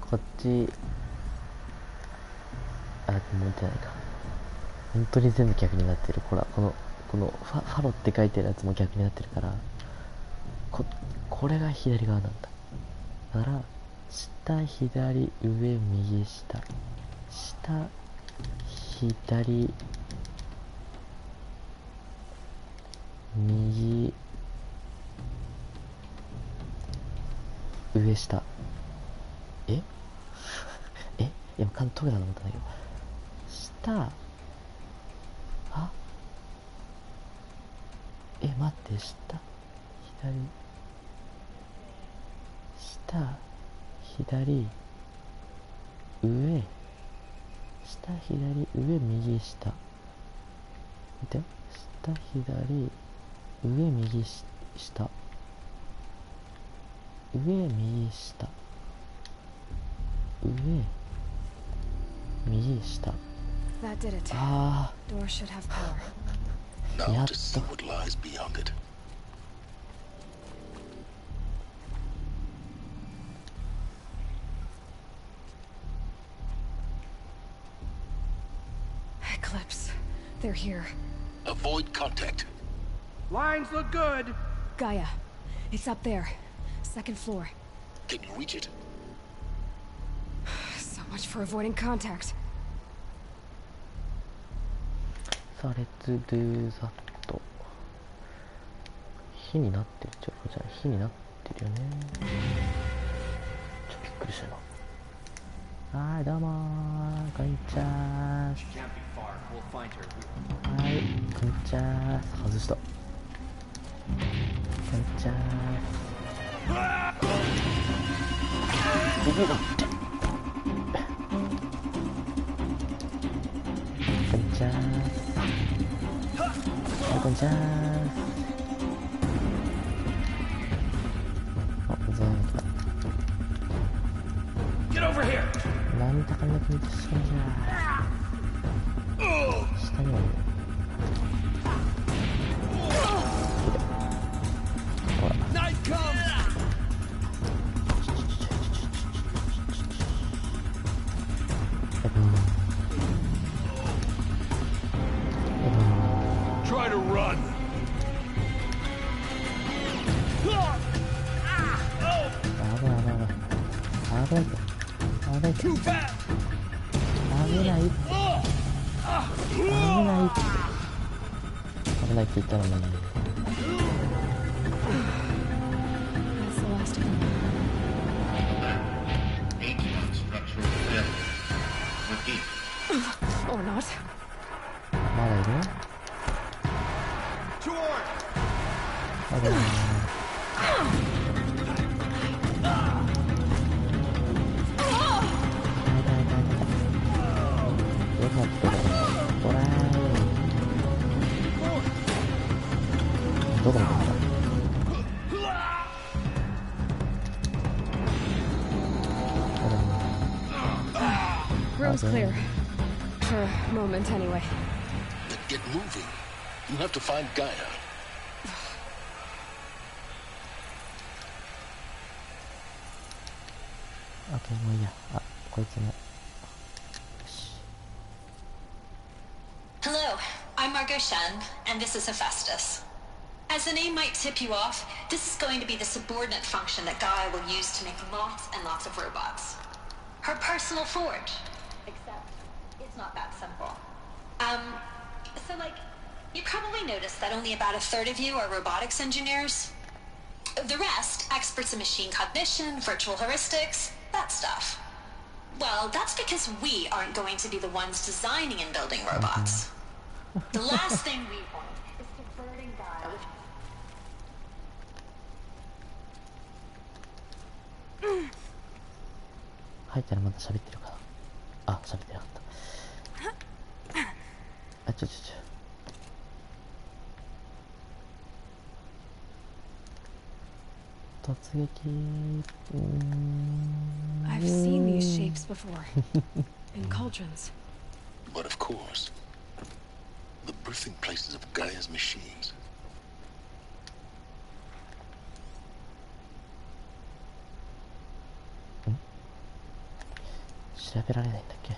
こっち、あ、もう出ないか。本当に全部逆になってる。ほら、このファロって書いてるやつも逆になってるから、これが左側なんだ。だから、下、左、上、右、下。下、左、右、上、下。今解けたと思ったんだけど、下、あ、待って、下、左、下、左、上、下、左、上、右、下。見て、下、左、上、右、下。上、右、下。上、右、下。That did it. あ Door should have power. Now to see what lies beyond it. Eclipse. They're here. Avoid contact. Lines look good. Gaia. It's up there. Second floor. Can you reach it? So much for avoiding contact. さあ、レッツドゥザット。火になってる。じゃあ火になってるよね。びっくりしたな。はい、どうもー、こんにちはー。はい、こんにちはー。外した。こんにちはー。こんにちはー。こんにちはー。あ、全員来た。何高めてみてしまうじゃー。下にはね。ほら。危ない。危ないって言ったのに。Or not. まだいる？まだいる。よかったね。トライ。どこに行った？Room's clear. For a moment, anyway. Then get moving. You have to find Gaia. Okay, もういいや。あ、こいつも。Hello, I'm Margot Shen, and this is Hephaestus. As the name might tip you off, this is going to be the subordinate function that Gaia will use to make lots and lots of robots. Her personal forge. Except, it's not that simple. So like, you probably noticed that only about a third of you are robotics engineers. The rest, experts in machine cognition, virtual heuristics, that stuff. Well, that's because we aren't going to be the ones designing and building robots. The last thing we want is subverting Gaia with... 入ったらまだ喋ってるかな。あ、喋ってなかった。あ、突撃。I've seen these shapes before in cauldrons. But of course, the birthing places of Gaia's machines. 調べられないんだっけ。I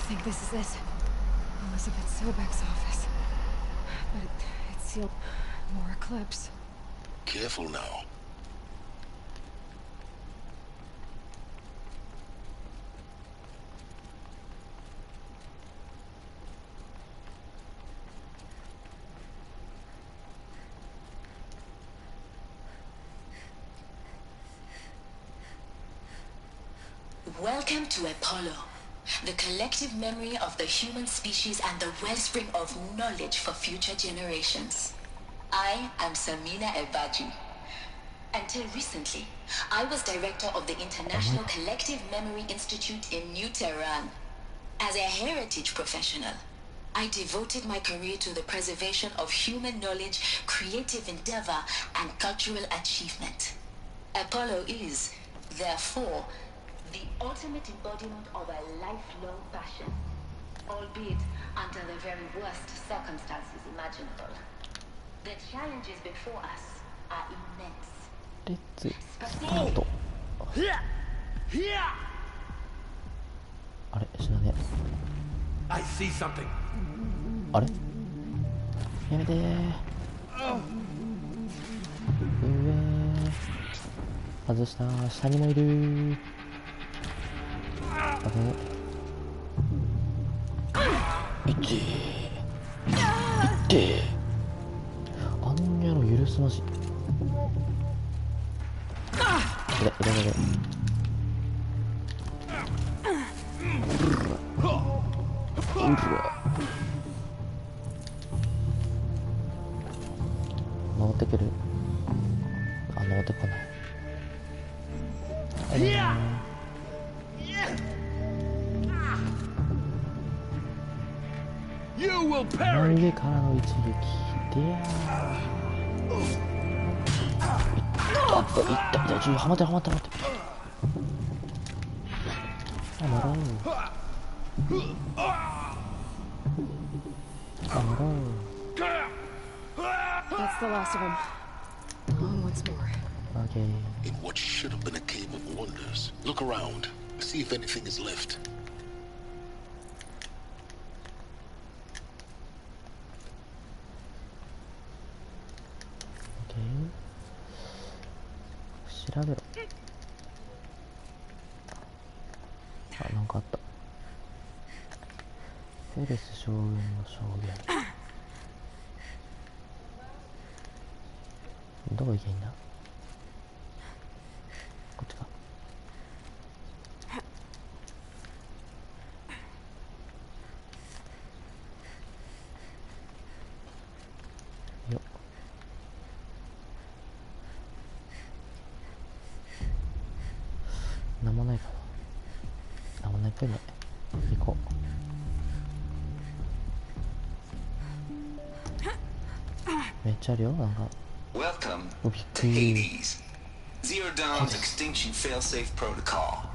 think this is it. Elizabeth Sobek's office. But it's sealed. More eclipse. Careful now. Welcome to Apollo, the collective memory of the human species and the wellspring of knowledge for future generations. I am Samina Ebaji. Until recently, I was director of the International Collective Memory Institute in New Tehran. As a heritage professional, I devoted my career to the preservation of human knowledge, creative endeavor, and cultural achievement. Apollo is, therefore, the ultimate embodiment of a lifelong passion, albeit under the very worst circumstances imaginable. The challenges before us are immense. レッツスタート。あれ、死なね。I see something. あれ、やめてー。上外した。下にもいるー。あれ、いってー。いってー。あんやろ許すまじ。いれ。登ってくる。あ、登ってこない。真上からの一撃でやー。いったはまって。あまろう。That's the last of them. On once more. Okay. In what should have been a cave of wonders. Look around. See if anything is left. 調べろ。あ、なんかあった。セレス将軍の証言。どこ行けばいいんだ。こっちか。よっ。なんもないかな。なんもないっぽいね。行こう。めっちゃあるよ、なんか。Welcome to Hades, Zero Dawn's extinction failsafe protocol,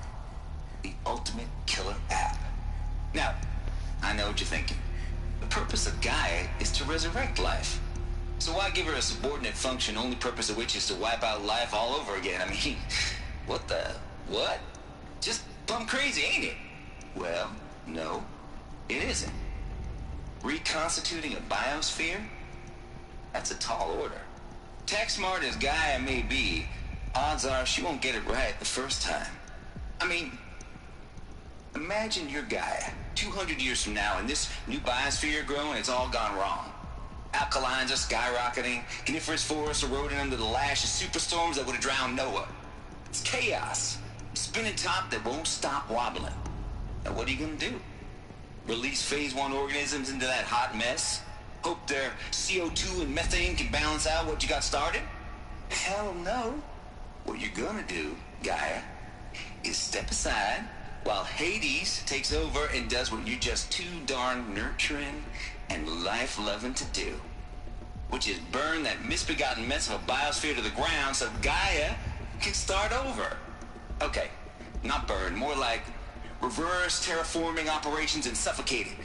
the ultimate killer app. Now, I know what you're thinking. The purpose of Gaia is to resurrect life. So why give her a subordinate function, only purpose of which is to wipe out life all over again? I mean, what? Just plumb crazy, ain't it? Well, no, it isn't. Reconstituting a biosphere? That's a tall order. Tech smart as Gaia may be, odds are she won't get it right the first time. I mean, imagine you're Gaia 200 years from now and this new biosphere growing, it's all gone wrong. Alkalines are skyrocketing, coniferous forests eroding under the lash of superstorms that would have drowned Noah. It's chaos. Spinning top that won't stop wobbling. Now what are you gonna do? Release phase 1 organisms into that hot mess? Hope their CO2 and methane can balance out what you got started? Hell no. What you're gonna do, Gaia, is step aside while Hades takes over and does what you're just too darn nurturing and life-loving to do, which is burn that misbegotten mess of a biosphere to the ground so Gaia can start over. Okay, not burn, more like reverse terraforming operations and suffocate it.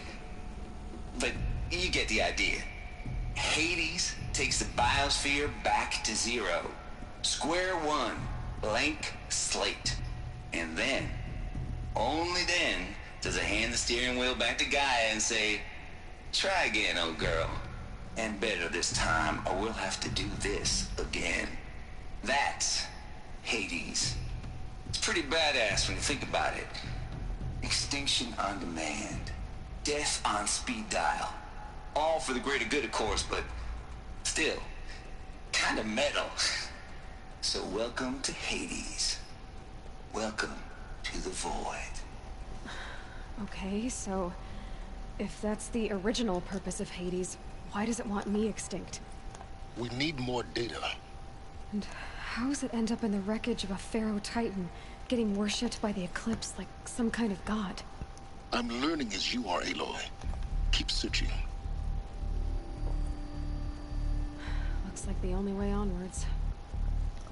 But you get the idea. Hades takes the biosphere back to zero. Square one, blank slate. And then, only then, does it hand the steering wheel back to Gaia and say, try again, old girl. And better this time, or we'll have to do this again. That's Hades. It's pretty badass when you think about it. Extinction on demand. Death on speed dial. All for the greater good, of course, but still, kind of metal. So welcome to Hades. Welcome to the void. Okay, so if that's the original purpose of Hades, why does it want me extinct? We need more data. And how does it end up in the wreckage of a Pharaoh Titan, getting worshipped by the Eclipse like some kind of god? I'm learning as you are, Aloy. Keep searching. Looks like the only way onwards.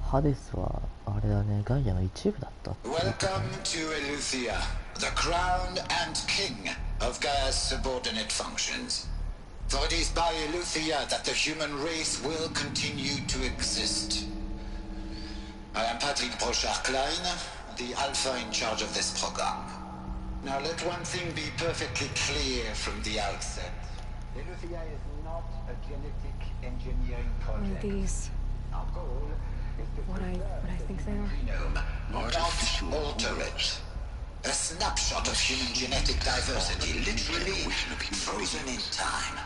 ハデスはあれだね、ガイアの一部だったってことだね。 Welcome to Eleuthia, the crown and king of Gaia's subordinate functions. For it is by Eleuthia that the human race will continue to exist. I am Patrick Brochard-Klein, the alpha in charge of this program. Now let one thing be perfectly clear from the outset. Eleuthia is not a genetic engineering project. Are these Our goal is to what I think they are? genome, not alter it. A snapshot of human genetic diversity, literally frozen in time.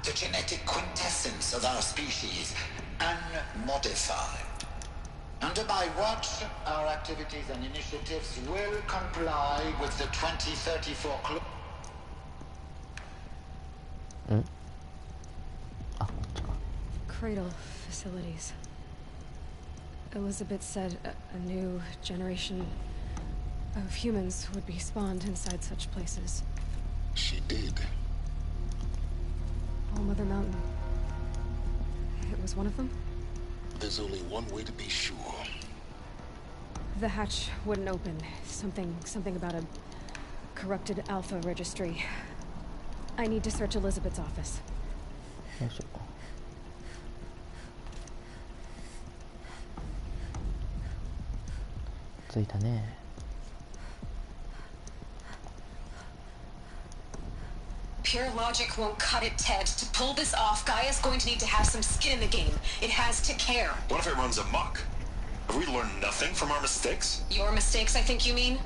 The genetic quintessence of our species, unmodified. Under my watch, our activities and initiatives will comply with the 2034 clause. Cradle facilities. Elizabeth said a new generation of humans would be spawned inside such places. She did. All Mother Mountain. It was one of them? There's only one way to be sure. The hatch wouldn't open. Something about a corrupted alpha registry. I need to search Elizabeth's office. よいしょ。着いたね。Pure logic won't cut it, Ted. To pull this off, Gaia's going to need to have some skin in the game. It has to care. What if it runs amok? Have we learned nothing from our mistakes? Your mistakes, I think you mean?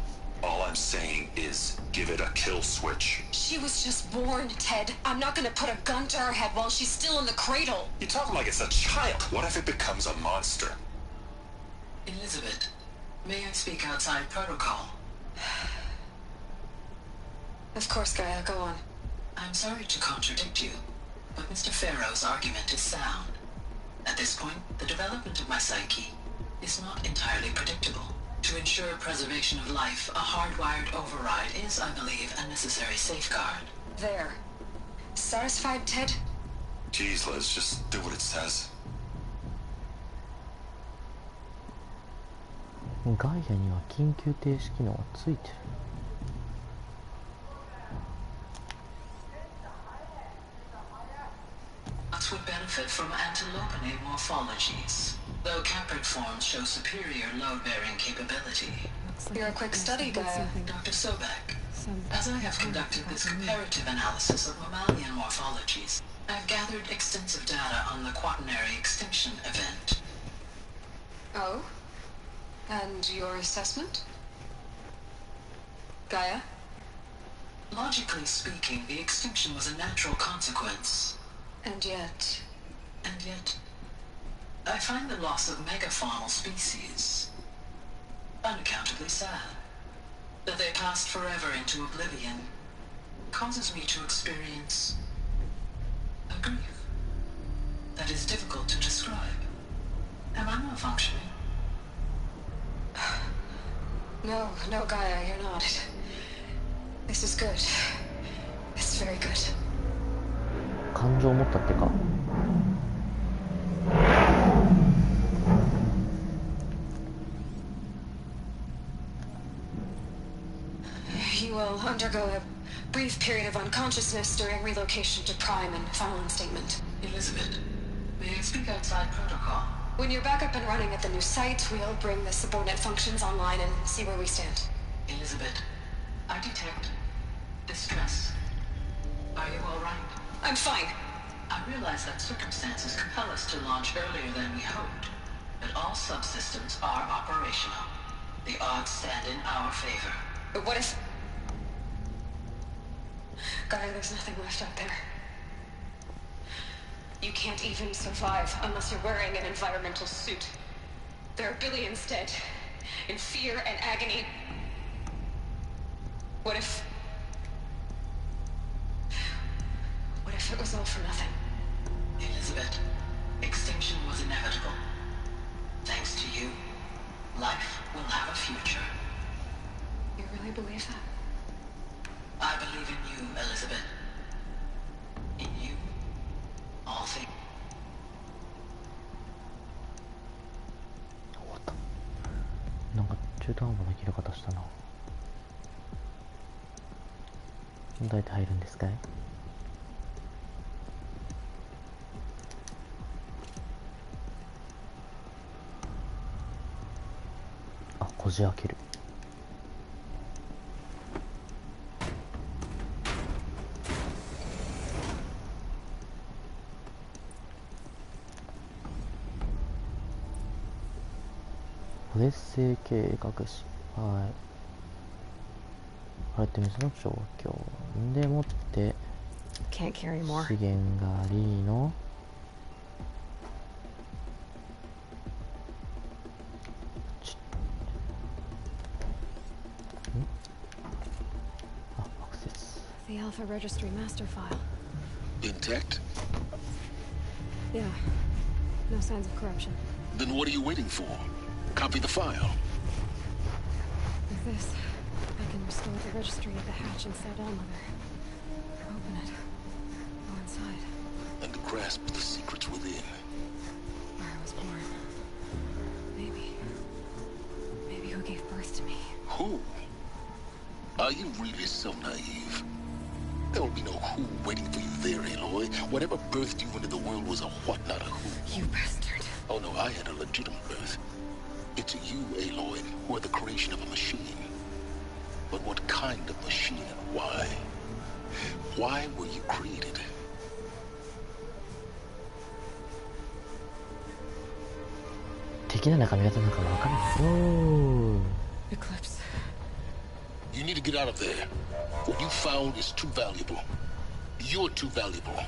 All I'm saying is, give it a kill switch. She was just born, Ted. I'm not gonna put a gun to her head while she's still in the cradle. You talk like it's a child. What if it becomes a monster? Elizabeth, may I speak outside protocol? Of course, Gaia, go on. I'm sorry to contradict you, but Mr. Farrow's argument is sound. At this point, the development of my psyche is not entirely predictable. To ensure preservation of life, a hardwired override is, I believe, a necessary safeguard. There. Satisfied, Ted? Jeez, Liz, just do what it says. ガイアには緊急停止機能がついてる。Us would benefit from antilopine morphologies, though caprid forms show superior load-bearing capability. You're a quick study, Gaia. Dr. Sobek, as I have conducted this comparative analysis of mammalian morphologies, I've gathered extensive data on the quaternary extinction event. Oh? And your assessment? Gaia? Logically speaking, the extinction was a natural consequence. And yet, I find the loss of megafaunal species unaccountably sad. That they passed forever into oblivion causes me to experience a grief that is difficult to describe. Am I malfunctioning? No, Gaia, you're not. This is good. It's very good. 感情を持ったってか。You will undergo a brief period of unconsciousness during relocation to Prime and final instatement. Elizabeth, may I speak outside protocol? When you're back up and running at the new site, we'll bring the subordinate functions online and see where we stand. Elizabeth, I detect distress. Are you all right? I'm fine. I realize that circumstances compel us to launch earlier than we hoped, but all subsystems are operational. The odds stand in our favor. But what if... Gaia, there's nothing left out there. You can't even survive unless you're wearing an environmental suit. There are billions dead, in fear and agony. What if it was all for nothing? Elizabeth, extinction was inevitable. Thanks to you, life will have a future. You really believe that? I believe in you, Elizabeth. In you, all things. 終わった。なんか中途半端な切れ方したな。どうやって入るんですかい？あ、こじ開ける。劣勢計画失敗。あれって水の状況でもって資源がありのアクセス。 The Alpha Registry master file. Intact? Yeah. No signs of corruption. Then what are you waiting for? Copy the file. With this, I can restore the registry of the hatch inside Allmother. Open it. Go inside. And grasp the secrets within. Where I was born. Maybe who gave birth to me. Who? Are you really so naive? There will be no who waiting for you there, Aloy. Whatever birthed you into the world was a what, not a who. You bastard. Oh no, I had a legitimate birth. It's you, Aloy, who are the creation of a machine. But what kind of machine and why? Why were you created? きな髪型なんかわかるんですよ。 Eclipse. You need to get out of there. What you found is too valuable. You're too valuable.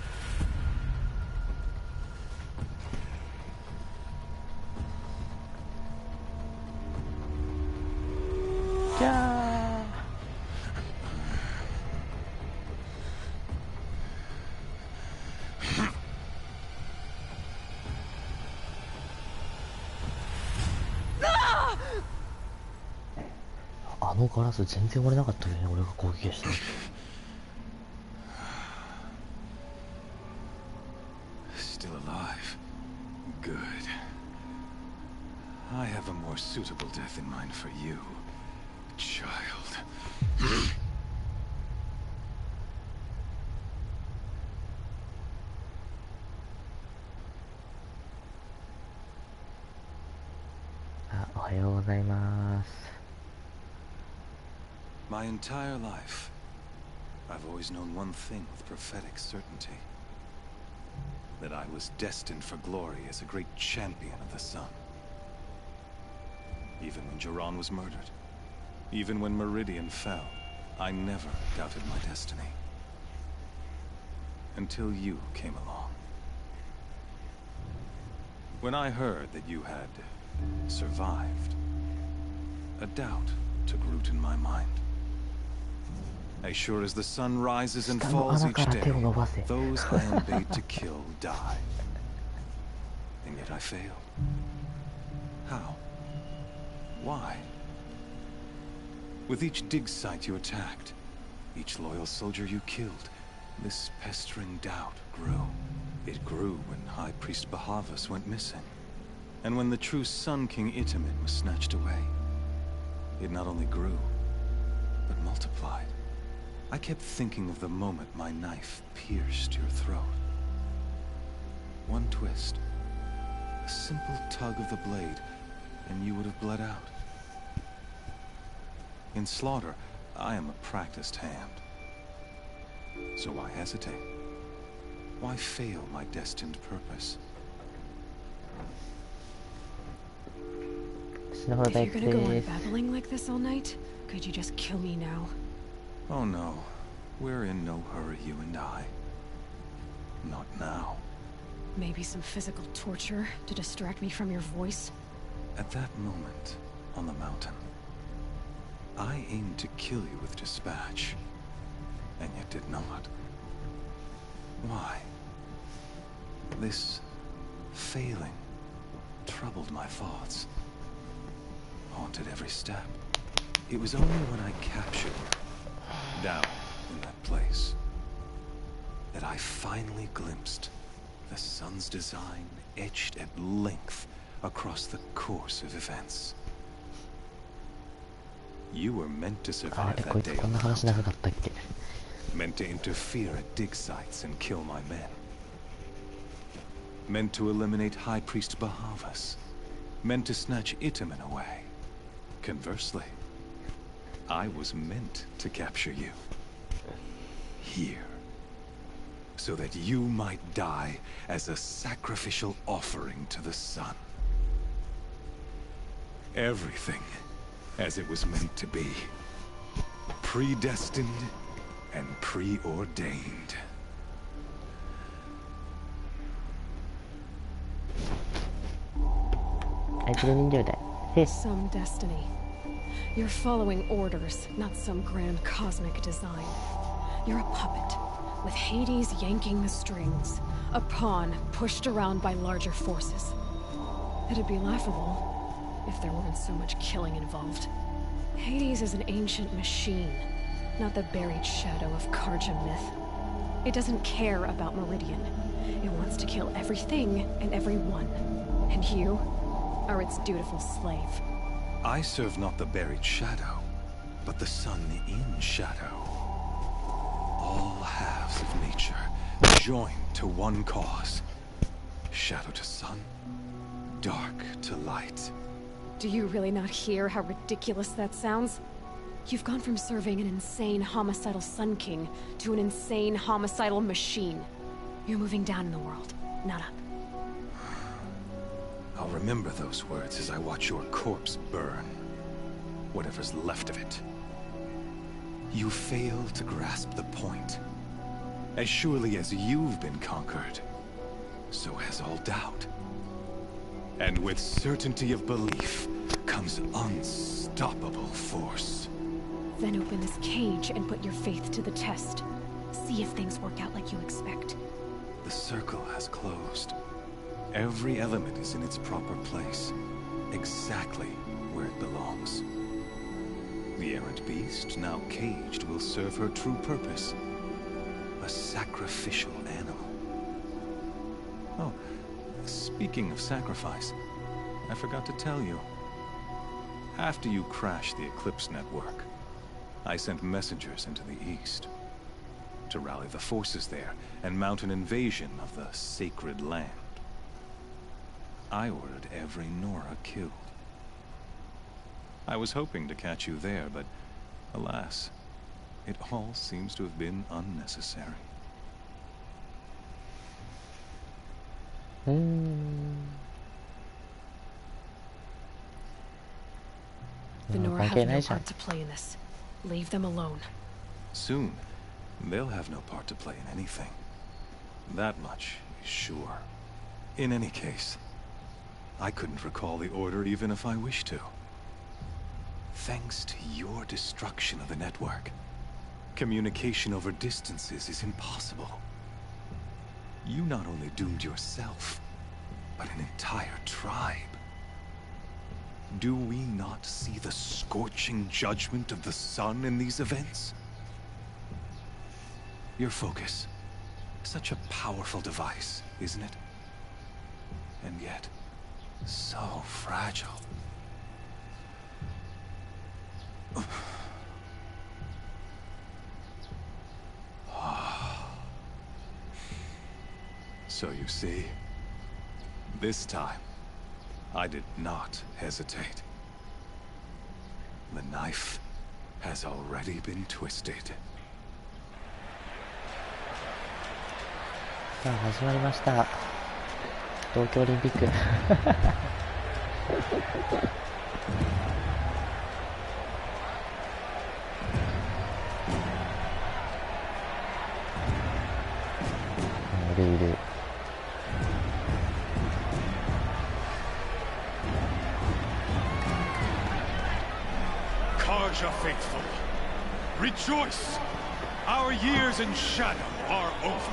じゃああのガラス全然割れなかったよね、俺が攻撃した。Still alive. Good. I have a more suitable death in mind for you, child. おはようございます。 My entire life, I've always known one thing with prophetic certainty. That I was destined for glory as a great champion of the sun. Even when Jiran was murdered, even when Meridian fell, I never doubted my destiny. Until you came along. When I heard that you had survived, a doubt took root in my mind. As sure as the sun rises and falls each day, those I am bade to kill die. And yet I failed. How? Why? With each dig site you attacked, each loyal soldier you killed, this pestering doubt grew. It grew when High Priest Bahavas went missing, and when the true Sun King Itamen was snatched away. It not only grew, but multiplied. I kept thinking of the moment my knife pierced your throat. One twist, a simple tug of the blade, and you would have bled out. In slaughter, I am a practiced hand. So why hesitate? Why fail my destined purpose? If you're gonna go on babbling like this all night, could you just kill me now? Oh no, we're in no hurry, you and I. Not now. Maybe some physical torture to distract me from your voice? At that moment, on the mountain, I aimed to kill you with dispatch, and yet did not. Why? This failing troubled my thoughts, haunted every step. It was only when I captured you, down in that place, that I finally glimpsed the sun's design etched at length across the course of events. You were meant to survive that day on the mountain, meant to interfere at dig sites and kill my men, meant to eliminate High Priest Bahavas, meant to snatch Itamen away. Conversely, I was meant to capture you. Here. So that you might die as a sacrificial offering to the sun. Everything as it was meant to be. Predestined and preordained. Some destiny. You're following orders, not some grand cosmic design. You're a puppet, with Hades yanking the strings, a pawn pushed around by larger forces. It'd be laughable if there weren't so much killing involved. Hades is an ancient machine, not the buried shadow of Karja myth. It doesn't care about Meridian. It wants to kill everything and everyone. And you are its dutiful slave. I serve not the buried shadow, but the sun in shadow. All halves of nature joined to one cause. Shadow to sun, dark to light. Do you really not hear how ridiculous that sounds? You've gone from serving an insane homicidal Sun King to an insane homicidal machine. You're moving down in the world, not up. I'll remember those words as I watch your corpse burn. Whatever's left of it. You fail to grasp the point. As surely as you've been conquered, so has all doubt. And with certainty of belief comes unstoppable force. Then open this cage and put your faith to the test. See if things work out like you expect. The circle has closed. Every element is in its proper place, exactly where it belongs. The errant beast, now caged, will serve her true purpose. A sacrificial animal. Oh, speaking of sacrifice, I forgot to tell you. After you crashed the Eclipse network, I sent messengers into the east to rally the forces there and mount an invasion of the sacred land. I ordered every Nora killed. I was hoping to catch you there, but alas, it all seems to have been unnecessary. The Nora have no part to play in this. Leave them alone. Soon, they'll have no part to play in anything. That much is sure. In any case, I couldn't recall the order even if I wished to. Thanks to your destruction of the network, communication over distances is impossible. You not only doomed yourself, but an entire tribe. Do we not see the scorching judgment of the sun in these events? Your focus, such a powerful device, isn't it? And yet, so fragile. So you see, this time, I did not hesitate. The knife has already been twisted. さあ始まりました。東京オリンピック。いる。Karja faithful, rejoice! Our years in shadow are over.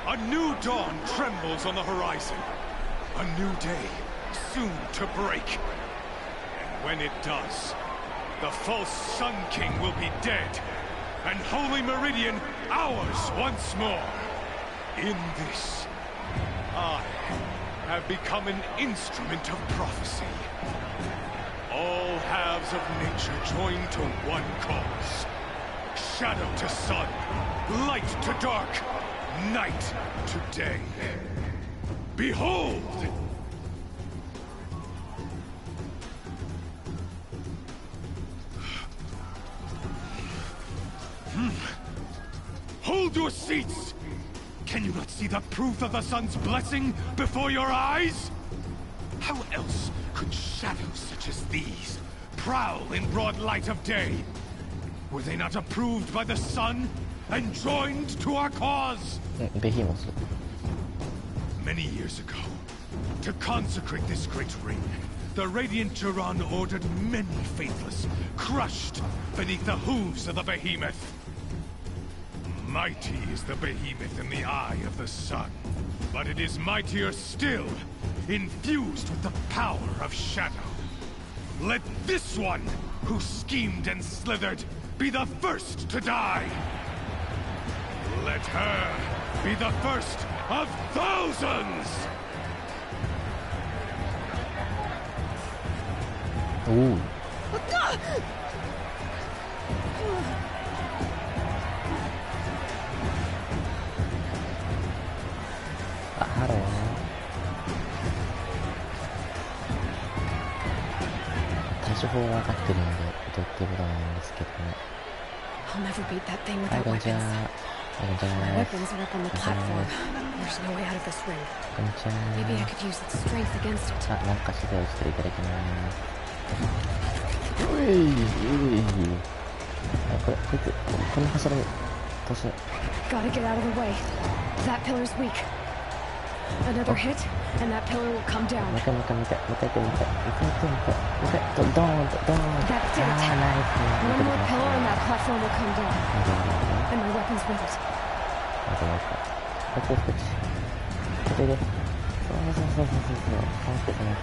A new dawn trembles on the horizon. A new day soon to break. And when it does, the false Sun King will be dead, and Holy Meridian ours once more. In this, I have become an instrument of prophecy. All halves of nature join to one cause. Shadow to sun, light to dark, night to day. Behold! Hold your seats! Can you not see the proof of the sun's blessing before your eyes? How else could shadows such as these prowl in broad light of day? Were they not approved by the sun and joined to our cause? Many years ago, to consecrate this great ring, the Radiant Duran ordered many faithless, crushed beneath the hooves of the behemoth. Mighty is the behemoth in the eye of the sun, but it is mightier still, infused with the power of shadow. Let this one, who schemed and slithered, be the first to die. Let her be the first of thousands! Ooh. Hello. 対処法は分かってるのでどうっていうことなんですけども。I'll never beat that thing without weapons. My weapons are up on the platform. There's no way out of this ring. こんにちは。 Maybe I could use its strength against it. あ、なんか資材をしていただきます。ういあ、こいつ、この柱にどうしよう。 Gotta get out of the way. That pillar's weak. Another hit, and that pillar will come down. もう一回、ドーンと、ドーンと。 That did it. ナイス。 One more pillar and that platform will come down. And my weapons with it. こっち。こっちで。そう。待っ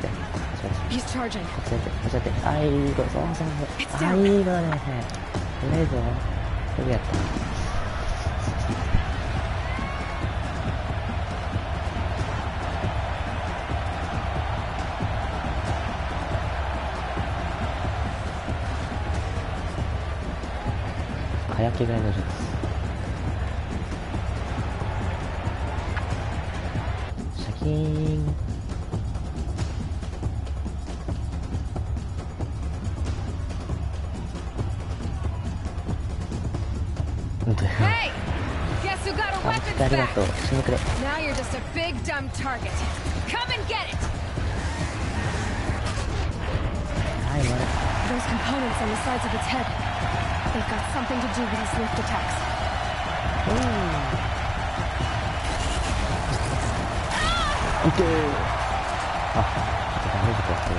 て。He's charging. こっちやって。あ、いい子。そう。あ、いい子ね。うまいぞ。よくやった。早着替えの術。シャキーン。Hey! Guess who got a weapon ありが back? とう。死んでくれ。 Now you're just a big dumb target. Come and get it! はい、Those components on the sides of its head. They've got something to do with his lift attacks. OK! あ、ダメージか、これ。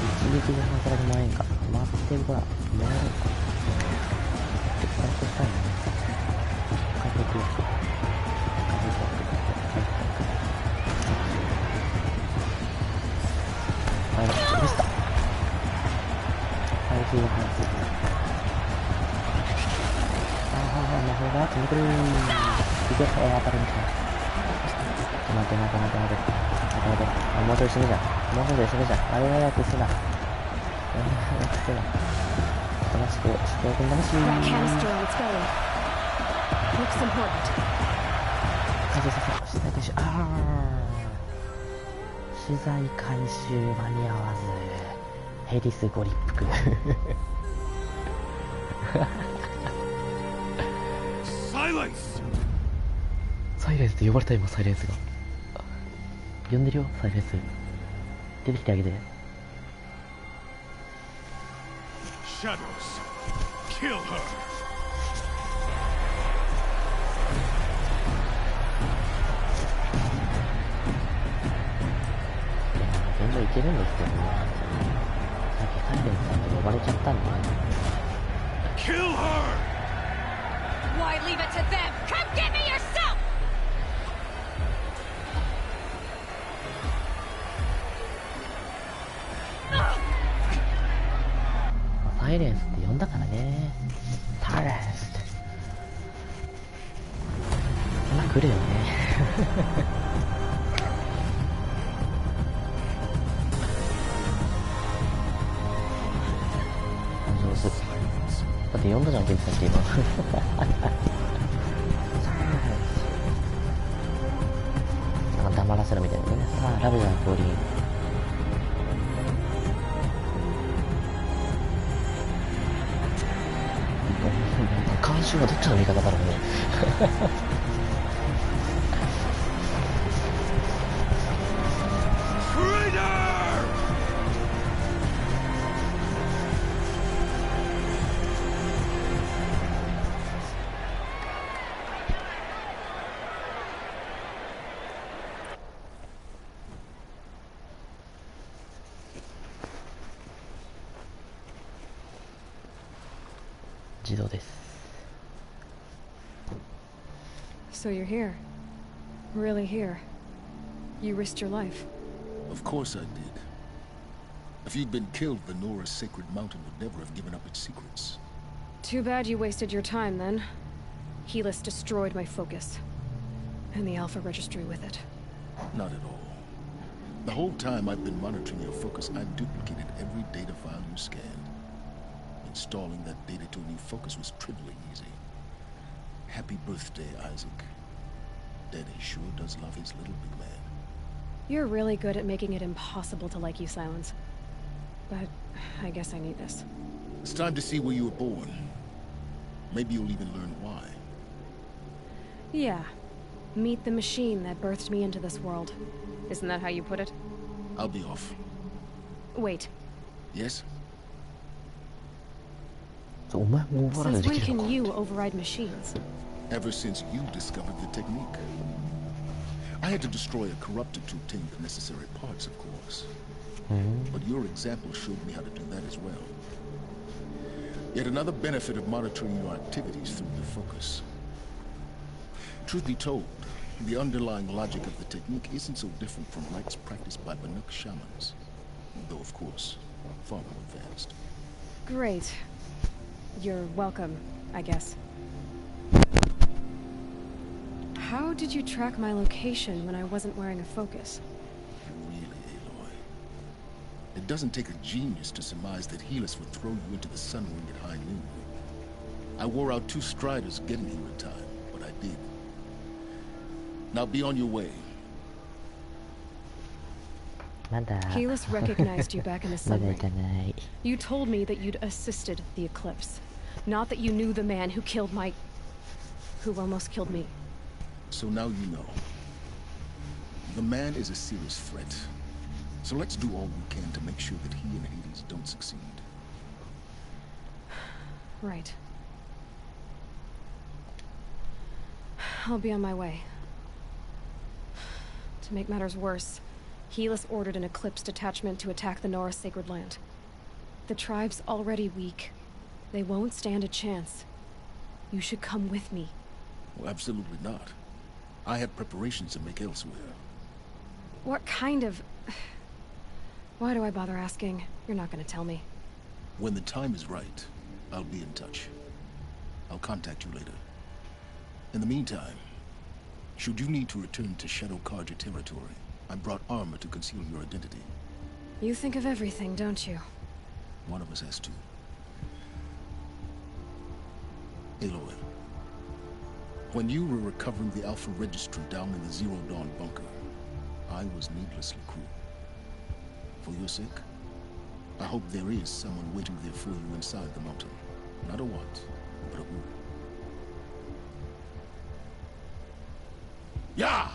一撃で離される前か。待ってるから、もらえるか。回復したいね。回復。はい、でした。回復が早く。魔法が飛んでくる。いけ、当たるんか。待て。あ、もうちょい死ぬじゃん。あれはやくせな。楽しく、しておくんだし。That canister on its belly. Looks important. 資材回収。資材回収間に合わず。ヘリスご立腹。サイレンスって呼ばれた今、サイレンスが。呼んでるよ、サイレンス。出てきてあげて。Shadows, kill her. 全然いけるんですけどね。さっきサイレンスさんに呼ばれちゃったんで。Kill her! Why leave it to them? Come get me yourself! サイレンスって呼んだからね。サイレンスって。そんな来るよね。上手。だって呼んだじゃん、ケンジさんって今。なんか黙らせろみたいなね。さあ、ラブじゃん、降臨。監修はどっちの味方だろうね。自動です。 So you're here. Really here. You risked your life. Of course I did. If you'd been killed, the Nora's sacred mountain would never have given up its secrets. Too bad you wasted your time then. Helis destroyed my focus. And the Alpha Registry with it. Not at all. The whole time I've been monitoring your focus, I've duplicated every data file you scanned. Installing that data to a new focus was trivially easy. Happy birthday, Isaac. Daddy sure does love his little big man. You're really good at making it impossible to like you, Silence. but I guess I need this. It's time to see where you were born. Maybe you'll even learn why. Yeah. Meet the machine that birthed me into this world. Isn't that how you put it? I'll be off. Wait. Yes? Since when can you override machines? Ever since you discovered the technique. I had to destroy a corruptor to obtain the necessary parts, of course. But your example showed me how to do that as well. Yet another benefit of monitoring your activities through the focus. Truth be told, the underlying logic of the technique isn't so different from rites practiced by Banuk shamans. Though, of course, far more advanced. Great. You're welcome, I guess. How did you track my location when I wasn't wearing a focus? Really, Aloy? It doesn't take a genius to surmise that Helis would throw you into the sun ring at high noon. I wore out 2 striders getting here in time, but I did. Now be on your way. Helis recognized you back in the sun ring. You told me that you'd assisted the eclipse. Not that you knew the man who killed my... who almost killed me. So now you know. The man is a serious threat. So let's do all we can to make sure that he and Hades don't succeed. Right. I'll be on my way. To make matters worse, Helis ordered an Eclipse detachment to attack the Nora Sacred Land. The tribe's already weak. They won't stand a chance. You should come with me. Well, absolutely not. I have preparations to make elsewhere. What kind of... Why do I bother asking? You're not gonna tell me. When the time is right, I'll be in touch. I'll contact you later. In the meantime, should you need to return to Shadow Karja territory, I brought armor to conceal your identity. You think of everything, don't you? One of us has to. Aloy, when you were recovering the Alpha Registry down in the Zero Dawn bunker, I was needlessly cruel. For your sake, I hope there is someone waiting there for you inside the mountain. Not a want, but a will. Yeah!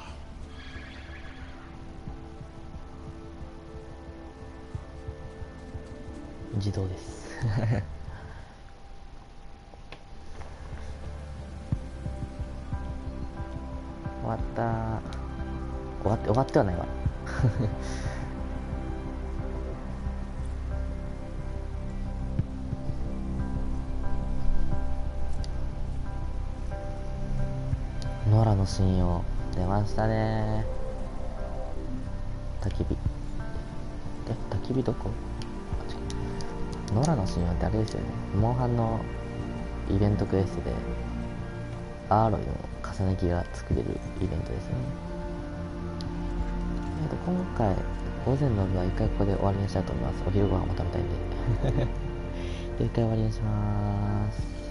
自動です終わった終わってはないわノラの信用出ましたね。焚き火焚き火どこ？ノラの信用ってあれですよね。モンハンのイベントクエストでアーロイの重ね木が作れるイベントですよね。今回午前の部は一回ここで終わりにしたいと思います。お昼ご飯も食べたいんで一回終わりにします。